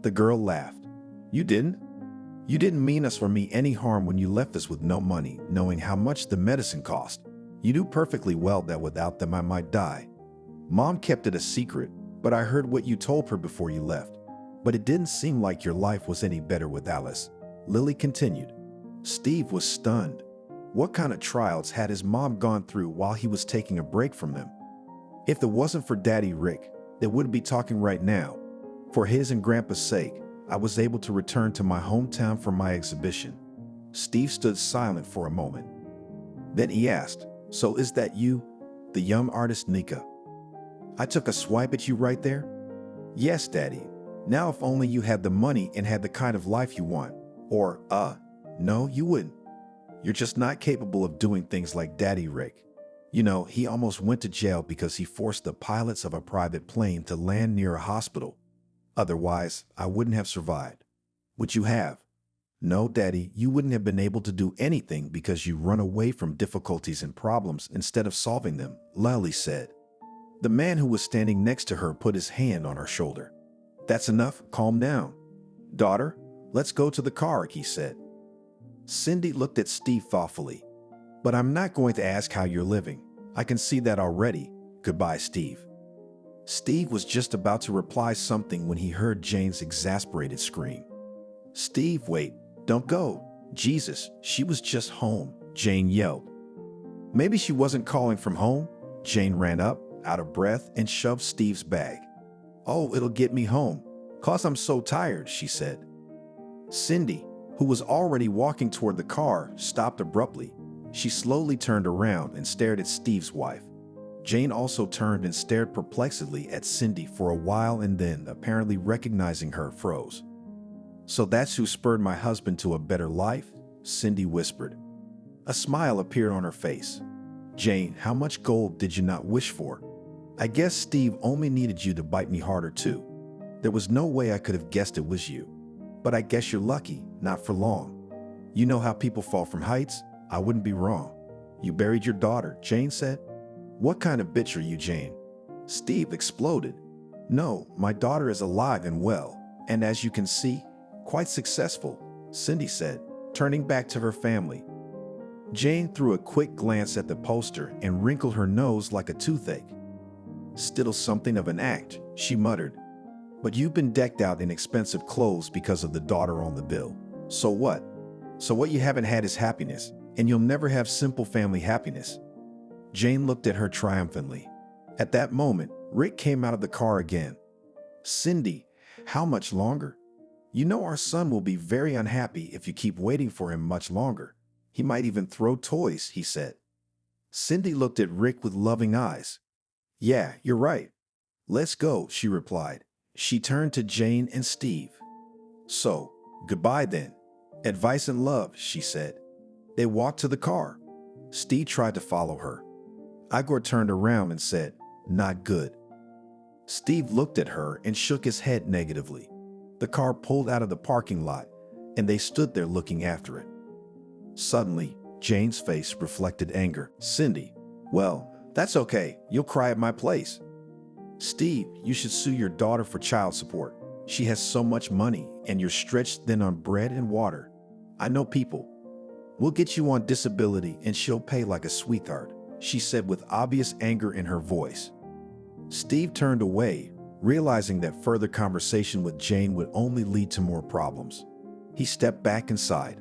The girl laughed. "You didn't? You didn't mean us or me any harm when you left us with no money, knowing how much the medicine cost. You knew perfectly well that without them I might die. Mom kept it a secret, but I heard what you told her before you left. But it didn't seem like your life was any better without us," Lily continued. Steve was stunned. What kind of trials had his mom gone through while he was taking a break from them? If it wasn't for Daddy Rick, they wouldn't be talking right now. For his and Grandpa's sake, I was able to return to my hometown for my exhibition. Steve stood silent for a moment. Then he asked, "So is that you, the young artist Nika?" "I took a swipe at you right there?" "Yes, Daddy. Now if only you had the money and had the kind of life you want. Or, no, you wouldn't. You're just not capable of doing things like Daddy Rick. You know, he almost went to jail because he forced the pilots of a private plane to land near a hospital. Otherwise, I wouldn't have survived. Would you have?" "No, Daddy, you wouldn't have been able to do anything because you run away from difficulties and problems instead of solving them," Lily said. The man who was standing next to her put his hand on her shoulder. "That's enough. Calm down. Daughter, let's go to the car," he said. Cindy looked at Steve thoughtfully. "But I'm not going to ask how you're living. I can see that already. Goodbye, Steve." Steve was just about to reply something when he heard Jane's exasperated scream. "Steve, wait. Don't go. Jesus, she was just home," Jane yelled. "Maybe she wasn't calling from home." Jane ran up, out of breath, and shoved Steve's bag. "Oh, it'll get me home. 'Cause I'm so tired," she said. Cindy, who was already walking toward the car, stopped abruptly. She slowly turned around and stared at Steve's wife. Jane also turned and stared perplexedly at Cindy for a while and then, apparently recognizing her, froze. "So that's who spurred my husband to a better life?" Cindy whispered. A smile appeared on her face. "Jane, how much gold did you not wish for? I guess Steve only needed you to bite me harder too. There was no way I could have guessed it was you. But I guess you're lucky, not for long. You know how people fall from heights? I wouldn't be wrong. You buried your daughter," Jane said. "What kind of bitch are you, Jane?" Steve exploded. "No, my daughter is alive and well, and as you can see, quite successful," Cindy said, turning back to her family. Jane threw a quick glance at the poster and wrinkled her nose like a toothache. "Still something of an act," she muttered. "But you've been decked out in expensive clothes because of the daughter on the bill. So what? So what you haven't had is happiness, and you'll never have simple family happiness." Jane looked at her triumphantly. At that moment, Rick came out of the car again. "Cindy, how much longer? You know our son will be very unhappy if you keep waiting for him much longer. He might even throw toys," he said. Cindy looked at Rick with loving eyes. "Yeah, you're right. Let's go," she replied. She turned to Jane and Steve. "So, goodbye then. Advice and love," she said. They walked to the car. Steve tried to follow her. Igor turned around and said, "Not good." Steve looked at her and shook his head negatively. The car pulled out of the parking lot, and they stood there looking after it. Suddenly, Jane's face reflected anger. "Cindy, well, that's okay. You'll cry at my place." "Steve, you should sue your daughter for child support. She has so much money, and you're stretched thin on bread and water. I know people. We'll get you on disability, and she'll pay like a sweetheart," she said with obvious anger in her voice. Steve turned away, realizing that further conversation with Jane would only lead to more problems. He stepped back inside.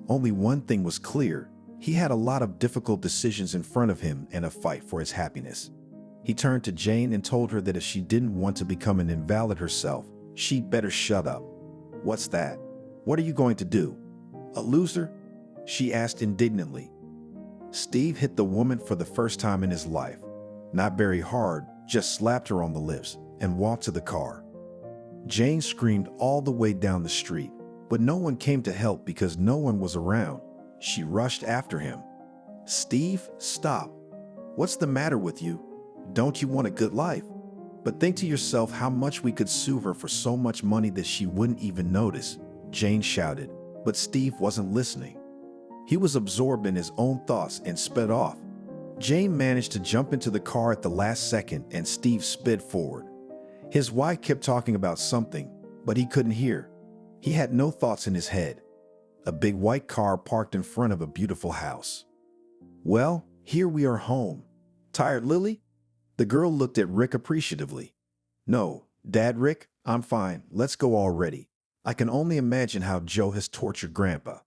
Only one thing was clear. He had a lot of difficult decisions in front of him and a fight for his happiness. He turned to Jane and told her that if she didn't want to become an invalid herself, she'd better shut up. "What's that? What are you going to do? A loser?" she asked indignantly. Steve hit the woman for the first time in his life. Not very hard, just slapped her on the lips and walked to the car. Jane screamed all the way down the street. But no one came to help because no one was around. She rushed after him. "Steve, stop. What's the matter with you? Don't you want a good life?" "But think to yourself how much we could sue her for so much money that she wouldn't even notice," Jane shouted. But Steve wasn't listening. He was absorbed in his own thoughts and sped off. Jane managed to jump into the car at the last second and Steve sped forward. His wife kept talking about something, but he couldn't hear. He had no thoughts in his head. A big white car parked in front of a beautiful house. "Well, here we are home. Tired, Lily?" The girl looked at Rick appreciatively. "No, Dad, Rick, I'm fine. Let's go already. I can only imagine how Joe has tortured Grandpa."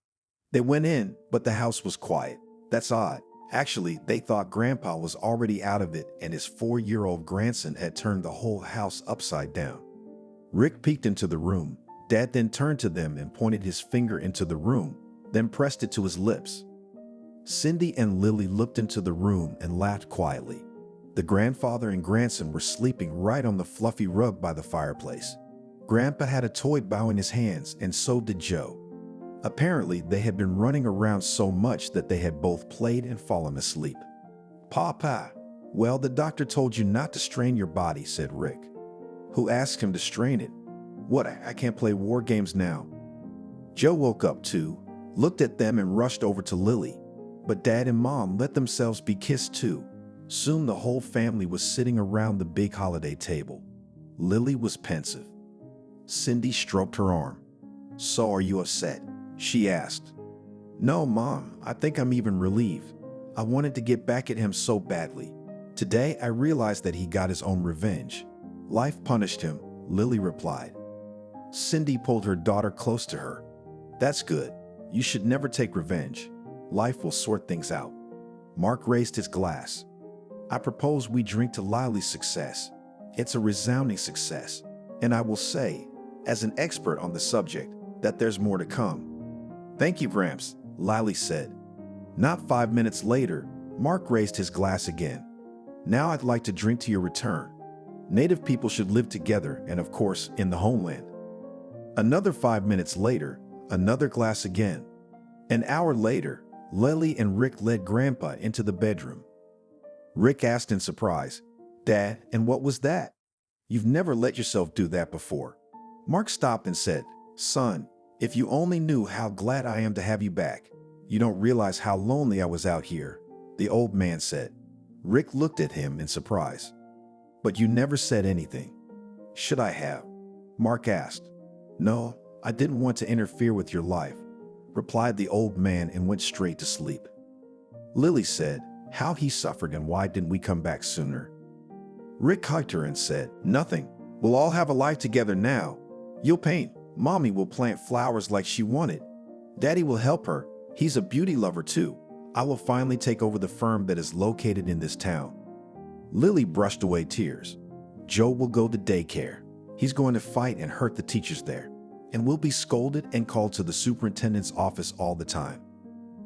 They went in, but the house was quiet. That's odd. Actually, they thought Grandpa was already out of it and his 4-year-old grandson had turned the whole house upside down. Rick peeked into the room. Dad then turned to them and pointed his finger into the room, then pressed it to his lips. Cindy and Lily looked into the room and laughed quietly. The grandfather and grandson were sleeping right on the fluffy rug by the fireplace. Grandpa had a toy bow in his hands, and so did Joe. Apparently, they had been running around so much that they had both played and fallen asleep. "Papa, well, the doctor told you not to strain your body," said Rick. "Who asked him to strain it?" "What, I can't play war games now." Joe woke up too, looked at them and rushed over to Lily. But Dad and Mom let themselves be kissed too. Soon the whole family was sitting around the big holiday table. Lily was pensive. Cindy stroked her arm. "So are you upset?" she asked. "No, Mom, I think I'm even relieved. I wanted to get back at him so badly. Today I realized that he got his own revenge. Life punished him," Lily replied. Cindy pulled her daughter close to her. "That's good. You should never take revenge. Life will sort things out." Mark raised his glass. "I propose we drink to Lily's success. It's a resounding success. And I will say, as an expert on the subject, that there's more to come." "Thank you, Gramps," Lily said. Not 5 minutes later, Mark raised his glass again. "Now I'd like to drink to your return. Native people should live together and, of course, in the homeland." Another 5 minutes later, another glass again. An hour later, Lily and Rick led Grandpa into the bedroom. Rick asked in surprise, "Dad, and what was that? You've never let yourself do that before." Mark stopped and said, "Son, if you only knew how glad I am to have you back. You don't realize how lonely I was out here," the old man said. Rick looked at him in surprise. "But you never said anything." "Should I have?" Mark asked. "No, I didn't want to interfere with your life," replied the old man and went straight to sleep. Lily said, "How he suffered and why didn't we come back sooner?" Rick hugged her and said, "Nothing. We'll all have a life together now. You'll paint. Mommy will plant flowers like she wanted. Daddy will help her. He's a beauty lover too. I will finally take over the firm that is located in this town." Lily brushed away tears. "Joe will go to daycare. He's going to fight and hurt the teachers there. And we'll be scolded and called to the superintendent's office all the time.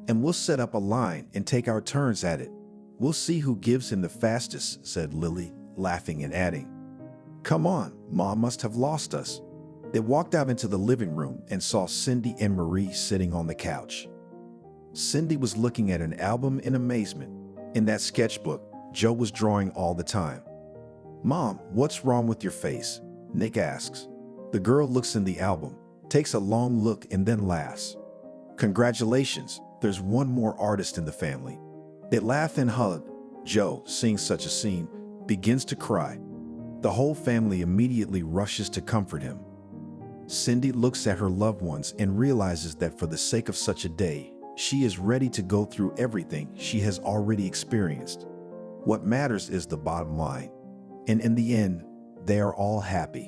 And we'll set up a line and take our turns at it. We'll see who gives him the fastest," said Lily, laughing and adding, "Come on, Mom must have lost us." They walked out into the living room and saw Cindy and Marie sitting on the couch. Cindy was looking at an album in amazement. In that sketchbook, Joe was drawing all the time. "Mom, what's wrong with your face?" Nick asks. The girl looks in the album, takes a long look and then laughs. "Congratulations, there's one more artist in the family." They laugh and hug. Joe, seeing such a scene, begins to cry. The whole family immediately rushes to comfort him. Cindy looks at her loved ones and realizes that for the sake of such a day, she is ready to go through everything she has already experienced. What matters is the bottom line. And in the end, they are all happy.